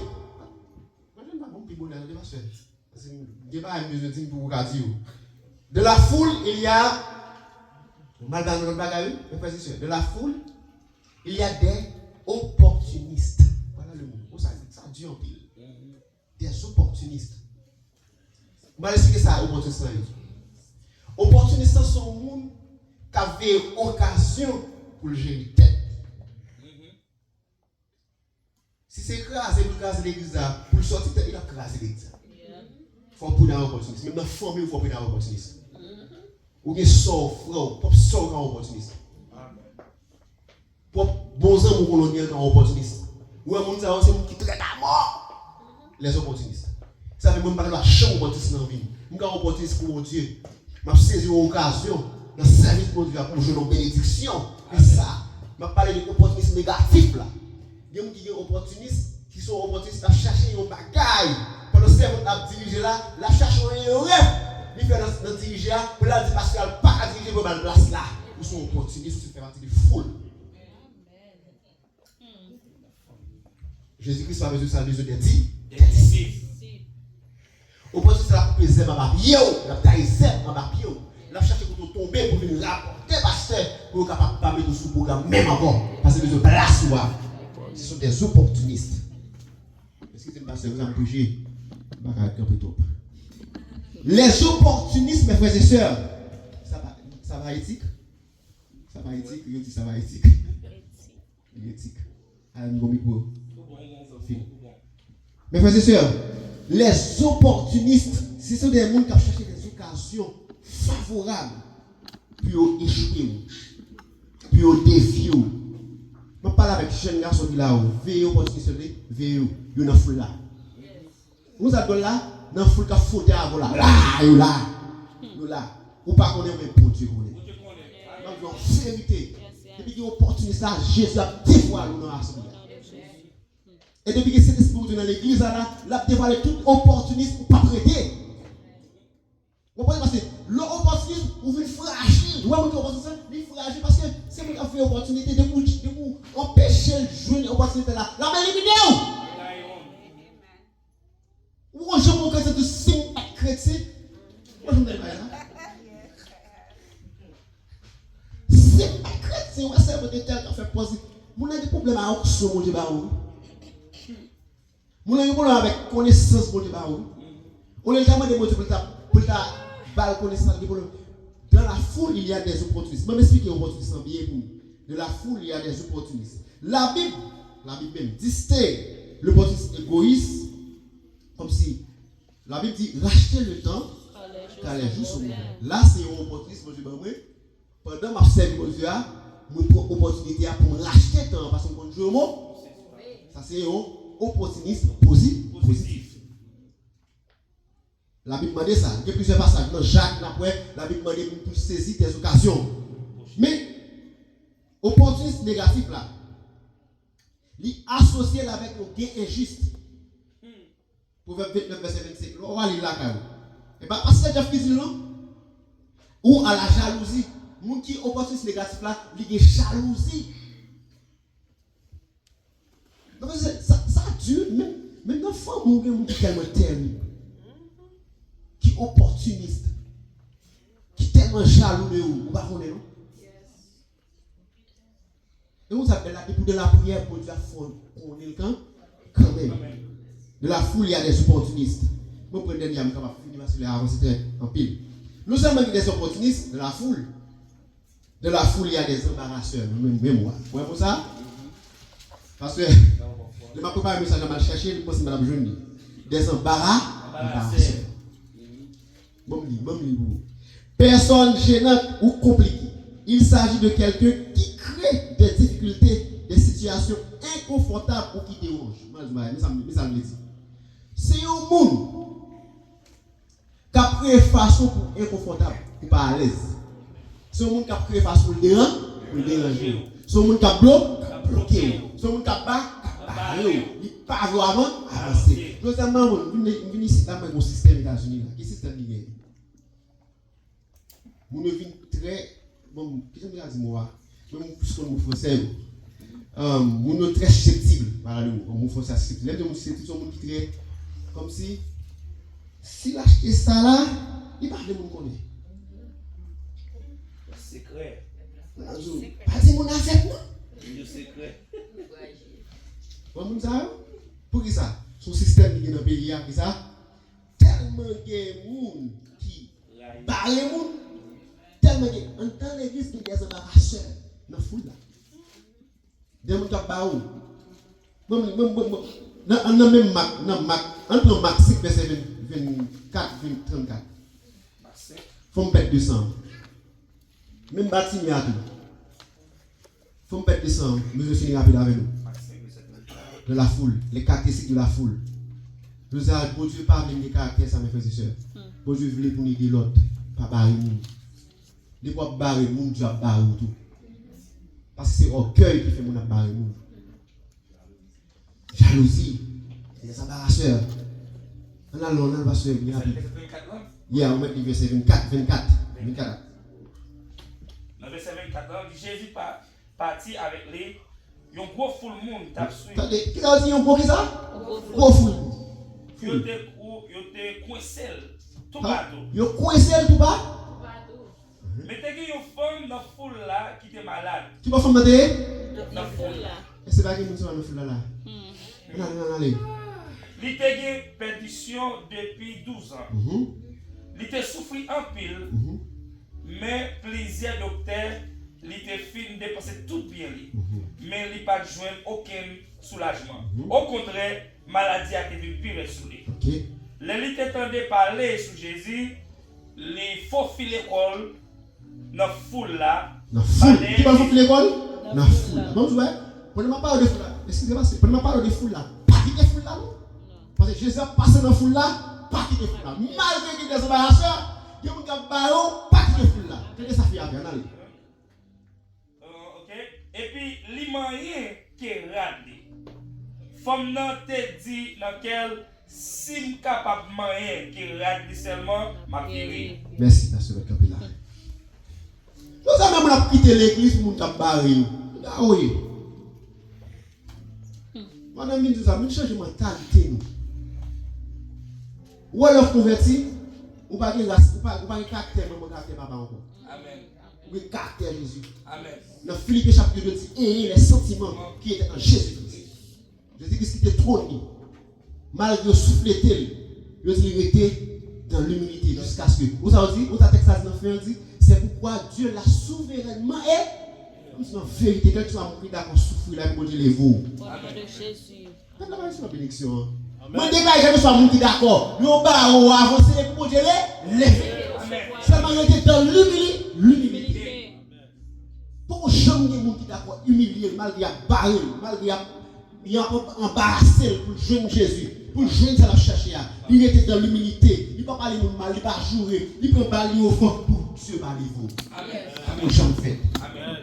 De la foule, il y a. De la foule, il y a des opportunistes. Voilà le mot. Ça dit en pile. Des opportunistes. Je vais expliquer ça, opportunistes. Opportunistes sont les gens qui avaient occasion pour gérer tête. Si c'est écrasé l'église, pour sortir, il a écrasé l'église. Il faut prendre un opportuniste. Même dans la famille, il faut prendre un opportuniste. Ou bien sort, frère, pour sortir un opportuniste. Pour bons hommes, on a un opportuniste. Ou un monde c'est un qui traite à mort. Les opportunistes. Ça fait même pas la chambre opportuniste dans la vie. Je suis un opportuniste pour mon Dieu. Je saisi l'occasion dans le service pour Dieu pour jouer une bénédiction. Et ça, je parle de l'opportunisme négatif là. Il y a des gens qui sont opportunistes, qui sont opportunistes à chercher un bagaille. Pendant que le a dirigé là, la cherche un rêve. Il fait dans diriger là, pour la dire parce qu'elle n'a pas à diriger pour la place là. Ils sont opportunistes, ils font partie de foule. Jésus-Christ a besoin de ça, besoin des disciples. Opportuniste là pour peser ma pied, la taille zèbre ma pied. La cherche pour tomber pour venir rapporter pasteur pour capable pas mettre sous programme même encore parce que besoin de place ou ce sont des opportunistes. Est-ce que c'est parce que vous avez bougé? Les opportunistes, mes frères et sœurs, ça va éthique? Ça va éthique? Je dis ça va éthique. Éthique. Mes frères et sœurs, les opportunistes, ce sont des gens qui cherchent des occasions favorables pour échouer, pour défier. Je parle avec un jeune garçon qui est là, veillez opportuniste, veillez, il y a une foule là. Nous avons là, dans la foule qui a fauté avant là. Là. Ou pas qu'on est même pour Dieu. Donc, c'est évité. Depuis qu'il y a une opportunité, Jésus a dévoilé dans l'assemblée. Et depuis que cet esprit dans l'église, là, il a dévoilé tout opportuniste pour ne pas prêter. Vous comprenez? Parce que l'opportunisme, vous venez fragile. Vous voyez l'opportunisme, il est fragile parce que c'est vous qui avez fait l'opportunité de vous empêcher de jouer l'opportunité là. La main éliminée. Moi, je me dis que c'est signe chrétien. Moi, je me dis là. C'est chrétien. On va servir de tel qui fait poser. Vous avez des problèmes avec ce mot de baou. Vous avez des problèmes avec connaissance de baou. On a jamais des mots pour ta balle connaissance. Dans la foule, il y a des opportunistes. Je vais m'expliquer opportunistes bien pour nous. Dans la foule, il y a des opportunistes. La Bible même distingue l'opportuniste égoïste. Comme si la Bible dit racheter le temps car les jours sont mauvais. Là, c'est un opportunisme. Pendant ma service, Dieu a une opportunité pour me racheter le temps parce qu'on joue au mot. Ça, c'est un opportunisme positif. La Bible demande ça. Il y a plusieurs passages. Dans Jacques, la Bible demande pour saisir des occasions. Mais, opportunisme négatif là, Il associé avec le gain injuste. Proverbe 29, verset 25. On va lire là quand même. Et bien, parce que Jeff qui dit non, ou à la jalousie. Moun qui opportuniste négatif là, il y a jalousie. Donc ça dure, même dans le fond, moun qui est tellement terrible, qui est opportuniste, qui est tellement jaloux de vous, vous ne connaissez pas. Et vous savez, pour de la prière, pour Dieu, on est le camp, quand même. De la foule, il y a des opportunistes. Moi, pour le dernier, je vais finir sur les avancées en pile. Nous sommes des opportunistes de la foule. De la foule, il y a des embarrasseurs, même moi. Vous voyez pour ça? Parce que je m'ai préparé un message, je vais chercher, je pense que Mme Jouni. Des embarrasseurs. Bon, personne gênante ou compliquée. Il s'agit de quelqu'un qui crée des difficultés, des situations inconfortables ou qui dérangent. C'est un monde qui a créé façon pour inconfortable ou pas à l'aise. C'est un monde qui a créé façon pour le déranger. C'est un monde qui a bloqué. C'est un monde qui a barré. Il pas avant avancer. Deuxièmement, on vient ici dans un système des États-Unis. Quel système il y a? On vient très bon, qu'est-ce que je dis moi? Même plus qu'on nous français. On est très susceptible. Voilà, on français susceptible. Les gens susceptibles sont des gens qui très comme si l'acheter ça là, il parle de mon connaît.
Secret.
Pas de mon affaire non.
Le secret.
Bon ça pour qui ça? Son système qui est dans le pays qui ça tellement de monde qui parle monde tellement que en temps l'église il y a des embarrasseurs dans la foule là. Des gens qui parlent. Dans même Mac, entre Mac 5 verset 24 34. Faut me perdre 200. Même bâtiment à tout. Faut me perdre 200. Nous finir rapide avec nous. De la foule, les caractéristiques de la foule. Nous avons, bon Dieu, pas même les caractères, ça mes frères et sœurs. Bon Dieu voulait pour nous aider l'autre, pas barrer nous. Des fois, barrer nous, Dieu a barré tout. Parce que c'est orgueil qui fait mon barrer nous. Jalousie, les embarrasseurs. On va se venir rapide. On met le verset 24.
Dans le verset 24, Jésus partit avec les. Yon gros foule monde t'a suivi.
Qui a dit yon gros qui ça? Gros foule.
Yo te coincé tout bateau.
Yo coincé tout bateau.
Mais t'es une femme dans foule là qui était malade.
Qui va femme dans
foule là.
Et c'est pas qui nous sommes dans foule là. Non, allez.
Il était une perdition depuis 12 ans. Il était souffert en pile. Mais plusieurs docteurs il était fin de dépenser tout bien lui. Mais il n'a pas joint aucun soulagement. Au contraire, maladie a été pire sur lui. Il était tendu parler sur Jésus, il faut filer l'école dans la foule là.
Dans la foule. Qui va faire l'école? Dans la foule. Bon, tu vois, prenez-moi pas de foule là. Excusez-moi, prenez-moi pas de foule là. Pas quitter foule là. Parce que Jésus a passé dans la foule là, pas quitter foule là. Malgré qu'il y ait des embarrasseurs, il y a des embarrasseurs, pas quitter foule là. Qu'est-ce que ça fait à bien aller?
Et puis, les moyens qui est radé. Femme nan te dit dans quel si capable moyen qui est radé seulement, m'a guéri.
Merci, Pasteur Capilla. Nous avons même quitté l'église pour nous barrer. Ah oui. Madame, nous avons changé de mentalité. Ou alors converti, ou pas de caractère, mais mon caractère papa encore.
Amen.
Ou le caractère Jésus.
Amen.
Dans Philippiens chapitre 2, dit ayez les sentiments qui étaient en Jésus-Christ. Jésus-Christ qui était trôné, malgré souffler tel, il était dans l'humilité jusqu'à ce que. Vous avez dit, vous avez texte dans fin dit, c'est pourquoi Dieu l'a souverainement et comme c'est en vérité, quand tu vas mourir d'accord, souffrir là, pour Dieu les vous.
Au nom de Jésus.
C'est la bénédiction. Moi, je ne jamais sois mourir d'accord. Nous allons avancer pour Dieu les lever. Seulement, il était dans l'humilité. Pour jamais des gens qui d'accord humilié, malgré barré, malgré embarrassé pour joindre Jésus, pour joindre ça la chercher. Il était dans l'humilité. Il ne peut pas parler de mal, il ne peut pas jouer, il peut pas aller au fond pour Dieu parler vous. Amen. Jamais fait.
Amen.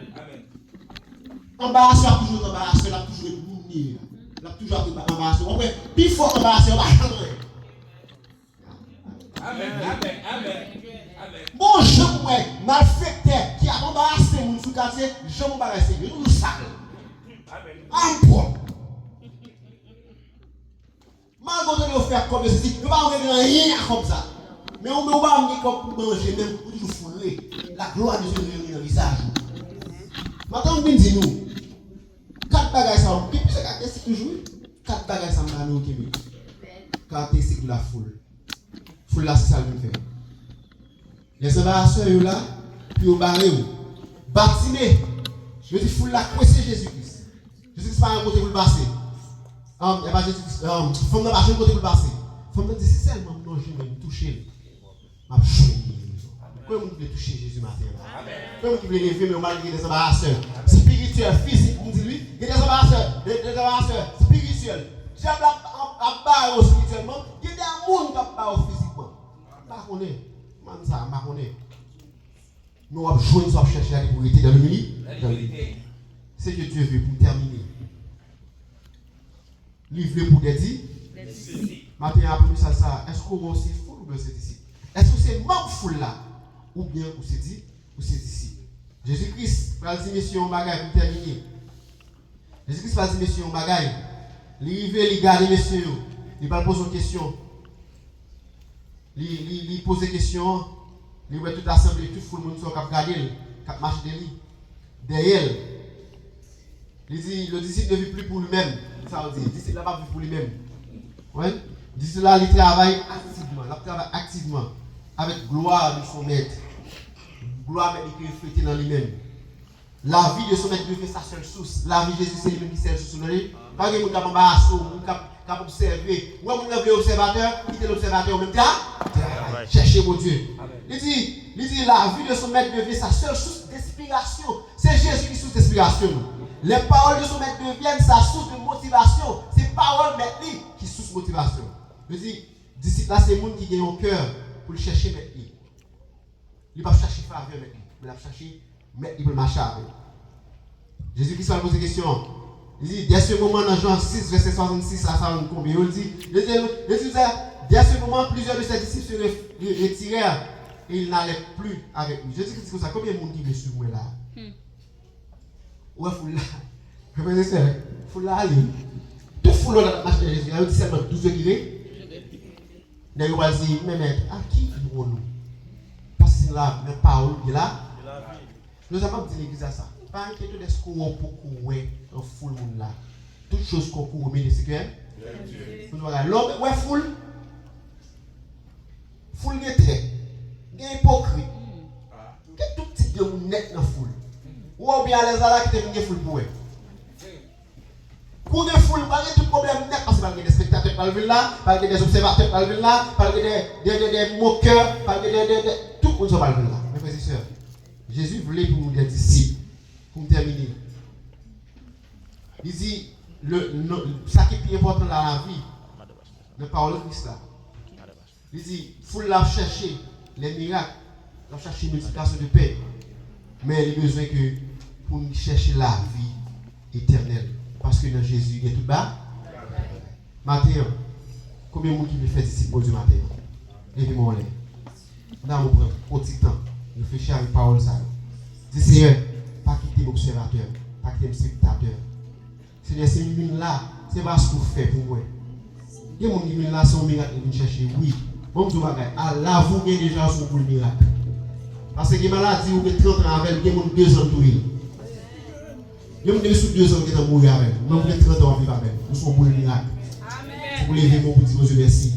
Embarrassé a toujours embarrassé, il a toujours nier. L'a toujours embarrassé. Ouais, plus fort embarrassé, on va attendre.
Amen, amen, amen. Amen.
Bon, je moi, malfaiteur qui a embarrassé mon sous quartier, je m'embarrasse, je nous sale.
Amen.
En propre. Malgré de faire comme ceci, nous ne pouvons pas rien comme ça. Mais on ne peut pas venir comme pour manger, même pour toujours fourrer. La gloire de Dieu est dans le visage. Maintenant, on dit nous, 4 bagages ça, qui peut se caractériser toujours 4 bagages ça m'a nous qui caractéristique de la foule. Foule là, c'est ça que nous faisons. Les embarrasseurs là, puis au barré, bâtimé. Je dis foule là, quoi c'est Jésus-Christ. Jésus-Christ pas un côté pour le passer. Et pas Jésus-Christ, faut me marcher un côté pour le passer. Faut me dire, c'est seulement non, je vais me toucher. Ma chouille. Pourquoi vous voulez toucher Jésus matin? Pourquoi vous voulez lever, mais on va dire des embarrasseurs spirituels, physiques, on dit lui, il y a des embarrasseurs spirituels. J'ai un barreau spirituellement, il y a des gens qui ont barreau physiquement. Pas qu'on est, man ça, pas qu'on est. Nous avons besoin de chercher la liberté dans le milieu. C'est que Dieu veut pour terminer. Livre pour des dits. Matin après ça, est-ce qu'on c'est fou ou bien c'est ici? Est-ce que c'est membre fou là? Ou bien ou c'est dit ou c'est ici? Jésus-Christ va dire mission bagaille pour terminer. Jésus-Christ va dire mission bagaille. Il arrive, il garde messieurs, il va poser une question. Il pose des questions, il voit toute l'assemblée, tout le monde qui a regardé, qui a marché derrière. Il dit, le disciple ne vit plus pour lui-même. Ça veut dire, le disciple n'a pas vu pour lui-même. Ouais? Le disciple là, il travaille activement, avec gloire de son maître. Gloire avec qui est reflétée dans lui-même. La vie de son maître devient sa seule source. La vie de Jésus, c'est lui-même qui est la source. Pas que vous avez un observer. Ou vous avez l'observateur, quittez l'observateur au même temps. Cherchez mon Dieu. Il dit, la vie de son maître devient sa seule source d'inspiration. C'est Jésus qui est source d'inspiration. Les paroles de son maître deviennent sa source de motivation. Ces paroles maître qui sont source de motivation. Je dis, disciple là, c'est le monde qui gagne au cœur pour le chercher maître. Il ne va pas chercher faveur avec lui, mais il va chercher maître pour le marcher avec. Jésus-Christ va poser une question. Il dit, dès ce moment, dans Jean 6, verset 66 à 40, combien il dit, dès ce moment, plusieurs de ses disciples se retirèrent et ils n'allaient plus avec lui. Jésus-Christ dit comme ça, combien de monde qui veut suivre moi là? Ouais, faut là. Comment c'est ça? Faut là aller. Tout foule dans la marche de Jésus. Il dit seulement 12 degrés. Il va dire, mais maître, à qui vivons-nous? Parce que c'est là, la parole qui est là. Nous avons dit l'église à ça. Pas inquiéter de ce qu'on peut courir dans foule monde là. Toutes choses qu'on court au milieu de ce cœur. L'homme, ouais, foule. Foule est très. Il est hypocrite. Il y a tout petit de net dans foule. Ou bien les ala qui te viennent foule pour eux. Pour des foules, pas de tout problème net parce que des spectateurs par le là, pas des observateurs par le là, pas des moqueurs, pas de tout le monde par le là. Mes frères et sœurs, Jésus voulait pour nous des disciples. Pour terminer. Il dit ça qui est plus important dans la vie, la parole de Christ là. Il dit, il faut la chercher les miracles, la chercher une multiplication de paix. Mais il a besoin que pour chercher la vie éternelle. Parce que dans Jésus, il y a tout bas. Matin, combien de monde qui veut faire disciple pour Dieu matin? Et puis moi, là, on prend un petit temps. Il fait cher avec parole ça. Dis Seigneur, pas quitter l'observateur, pas quitter le spectateur. Seigneur, c'est une là, c'est pas ce que vous faites pour moi. Il y a des gens qui viennent là, c'est un miracle qui viennent chercher. Oui, bon, je vais Allah, vous avez déjà son pour le miracle. Parce que les maladies, vous avez 30 ans avec, il y a des 2 ans de mourir. Il y a des sous 2 ans qui sont mourir avec. Nous avons 30 ans à vivre avec. Nous sommes pour le miracle. Vous levez mon petit Dieu, merci.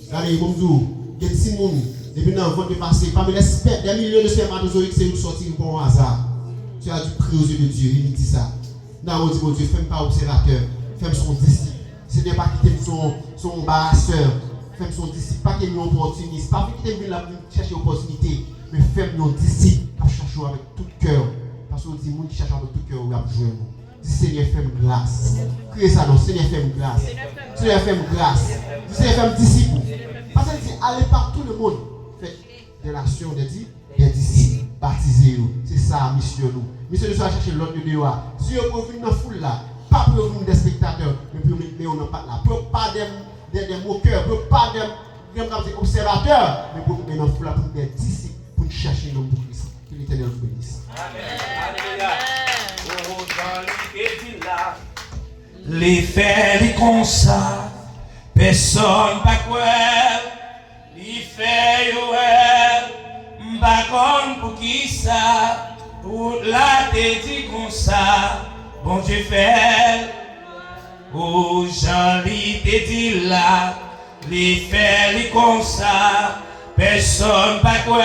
Regardez, comme vous, il y a des petits gens, depuis dans le ventre de passé, parmi les des millions de spermatozoïdes, c'est une sortie pour un hasard. Tu as dû prier aux yeux de Dieu, il dit ça. Non, on dit, mon Dieu, fais pas observateur, fais son disciple. Ce n'est pas quitter son embarrasseur, fais son disciple, pas qu'il y ait une opportunité, pas qu'il y ait chercher opportunité, mais fais nos disciples à chercher avec tout cœur. Parce qu'on dit, les gens qui cherchent avec tout cœur, ils ont besoin de nous. Dis Seigneur, fais-moi grâce. Criez ça, non, Seigneur, fais-moi grâce. Seigneur, fais-moi grâce. Dis Seigneur, fais-moi disciple. Parce qu'il dit, allez par tout le monde. Faites des nations, des disciples, baptisez-vous. C'est ça, mission nous. Mission nous, c'est chercher l'autre de dehors. Si vous pouvez venir dans la foule là, pas pour nous des spectateurs, mais pour nous non pas là. Pour pas des moqueurs, pour pas des observateurs, mais pour nous non pour des disciples, pour chercher nos Christ. Que l'Éternel vous bénisse.
Amen. Alléluia. Oh, dans là. Les faits, les constats, personne pas quoi. Les faits, pas comme pour qui ça, pour la tête comme ça, bon Dieu fait. Oh, Jean-Ly te dit là, les faits, les constats, personne pas quoi.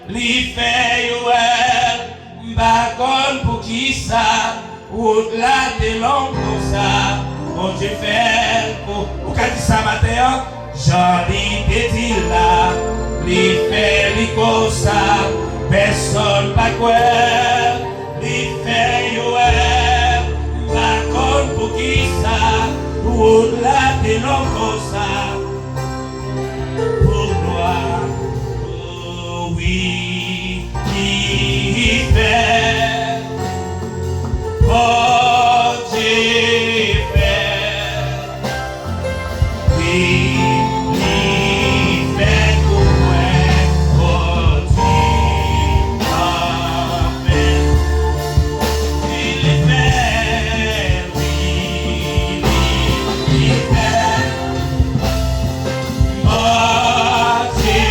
Les faits, pas comme pour qui ça. Au-delà de l'homme comme ça, bon Dieu fait pour qu'a dit ça matin, Jean-Ly te dit là, les faits, les comme ça, personne pas quoi, les faits, pas comme pour qui ça, au-delà de l'homme comme ça, pour gloire, oh oui, il fait. Oh Dieu fait, oui, il fait pour moi. Oh Dieu a fait, il fait, oui, il fait. Oh Dieu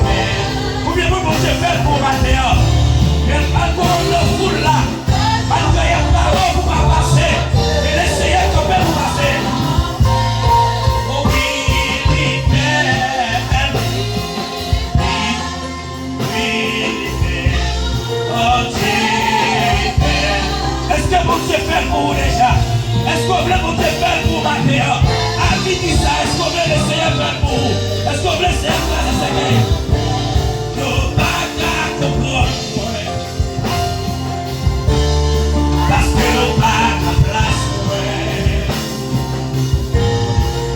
fait. Combien de bon Dieu fait pour Mathéa? Mais pas pour le foule là. Malgré la parole, vous va passer. Et l'essayer comme elle vous passer. Oh oui, il fait. Oui, il fait. Oh Dieu fait. Est-ce que vous Dieu fait pour vous déjà? Est-ce que vous voulez vous Dieu faire pour Mathéa? À qui dit ça? Est-ce que vous voulez l'essayer faire pour vous? Est-ce que vous voulez essayer faire l'essayer? Nous pas qu'à comprendre. Parce que nous pas à place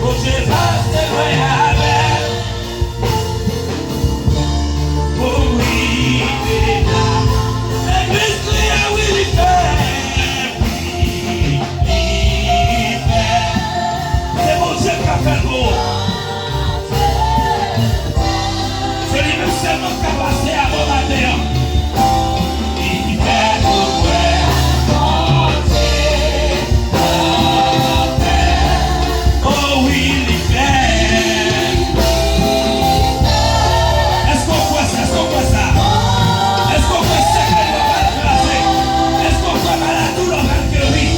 pour Dieu va se loin avec pour oui l'église crie oui il fait c'est mon Dieu qui a fait beau c'est lui-même seulement qui a passé à vos matin il fait pour moi. Oh oui, il fait. Est-ce qu'on voit ça? Est-ce qu'on voit ça? Est-ce qu'on voit ça qu'elle va pas le placer? Est-ce qu'on voit malade tout l'on va le guérir?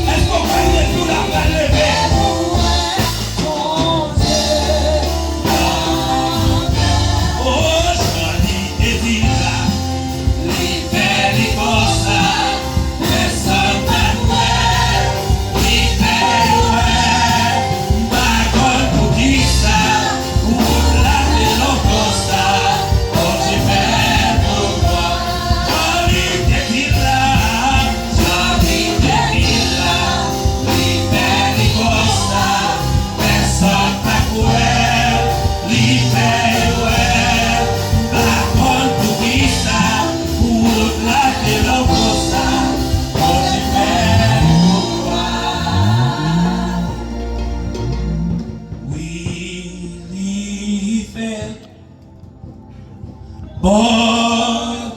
Est-ce qu'on voit les tout l'on va le lever? Oh, Jean-Ly te dit là, les faits, les constats, personne n'a fait, les faits, bon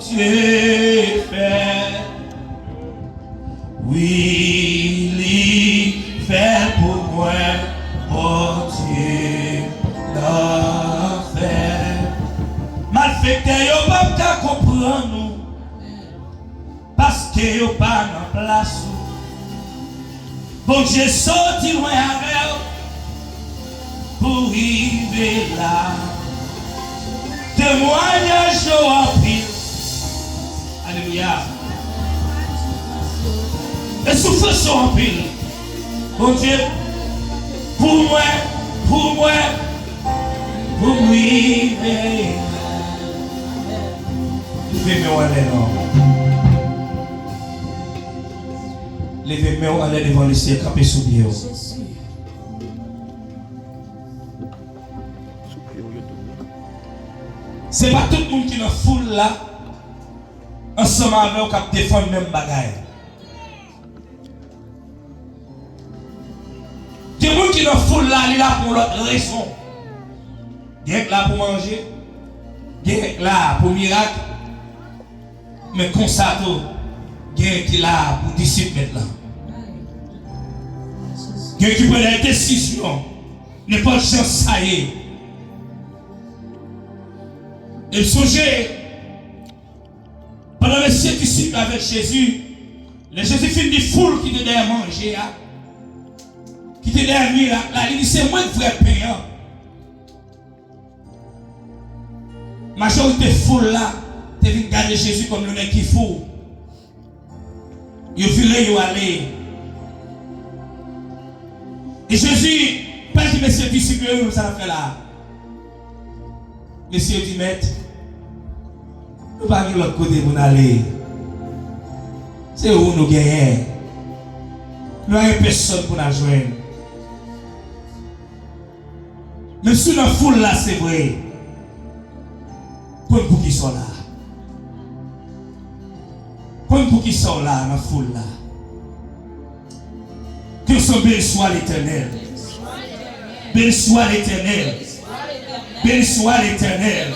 Dieu fait, oui, il fait pour moi, bon Dieu l'a fait. Mal fait que yo pas comprendre nous, parce que yo pas dans place. Bon Dieu sorti loin avec pour arriver là. Témoignage en pile. Alléluia. Les souffrances en pile. Bon Dieu, pour moi, pour moi, pour moi. Levez-moi les noms. Levez-moi aller devant le ciel, camper sous pied. C'est pas tout le monde qui est dans la foule là, ensemble avec eux qui défend le même bagaille.
qui dans foule là, il est là pour l'autre raison. Il est là pour manger. Il est là pour miracle. Mais comme ça, il est là pour discipline là. Il qui prend des décisions. N'est pas chance ça y est. Et songez, pendant les 7 disciples avec Jésus, les Jésus finit des foules qui étaient derrière manger, qui étaient derrière miracle là, il dit c'est moi le vrai payant. Majorité foule là, tu viens garder Jésus comme le nez qui fout. Il voulait y aller. Et Jésus, pas dit, messieurs, disciples, ça l'a fait là. Messieurs, dit, maître, nous ne pouvons pas de l'autre côté pour aller. C'est où nous gagnons. Nous n'avons personne pour nous joindre. Même si dans la foule là, c'est vrai. Pour qui sont là. Pour qui sont là, dans la foule là. Que son béni soit l'Éternel. Béni soit l'Éternel. Béni soit l'Éternel.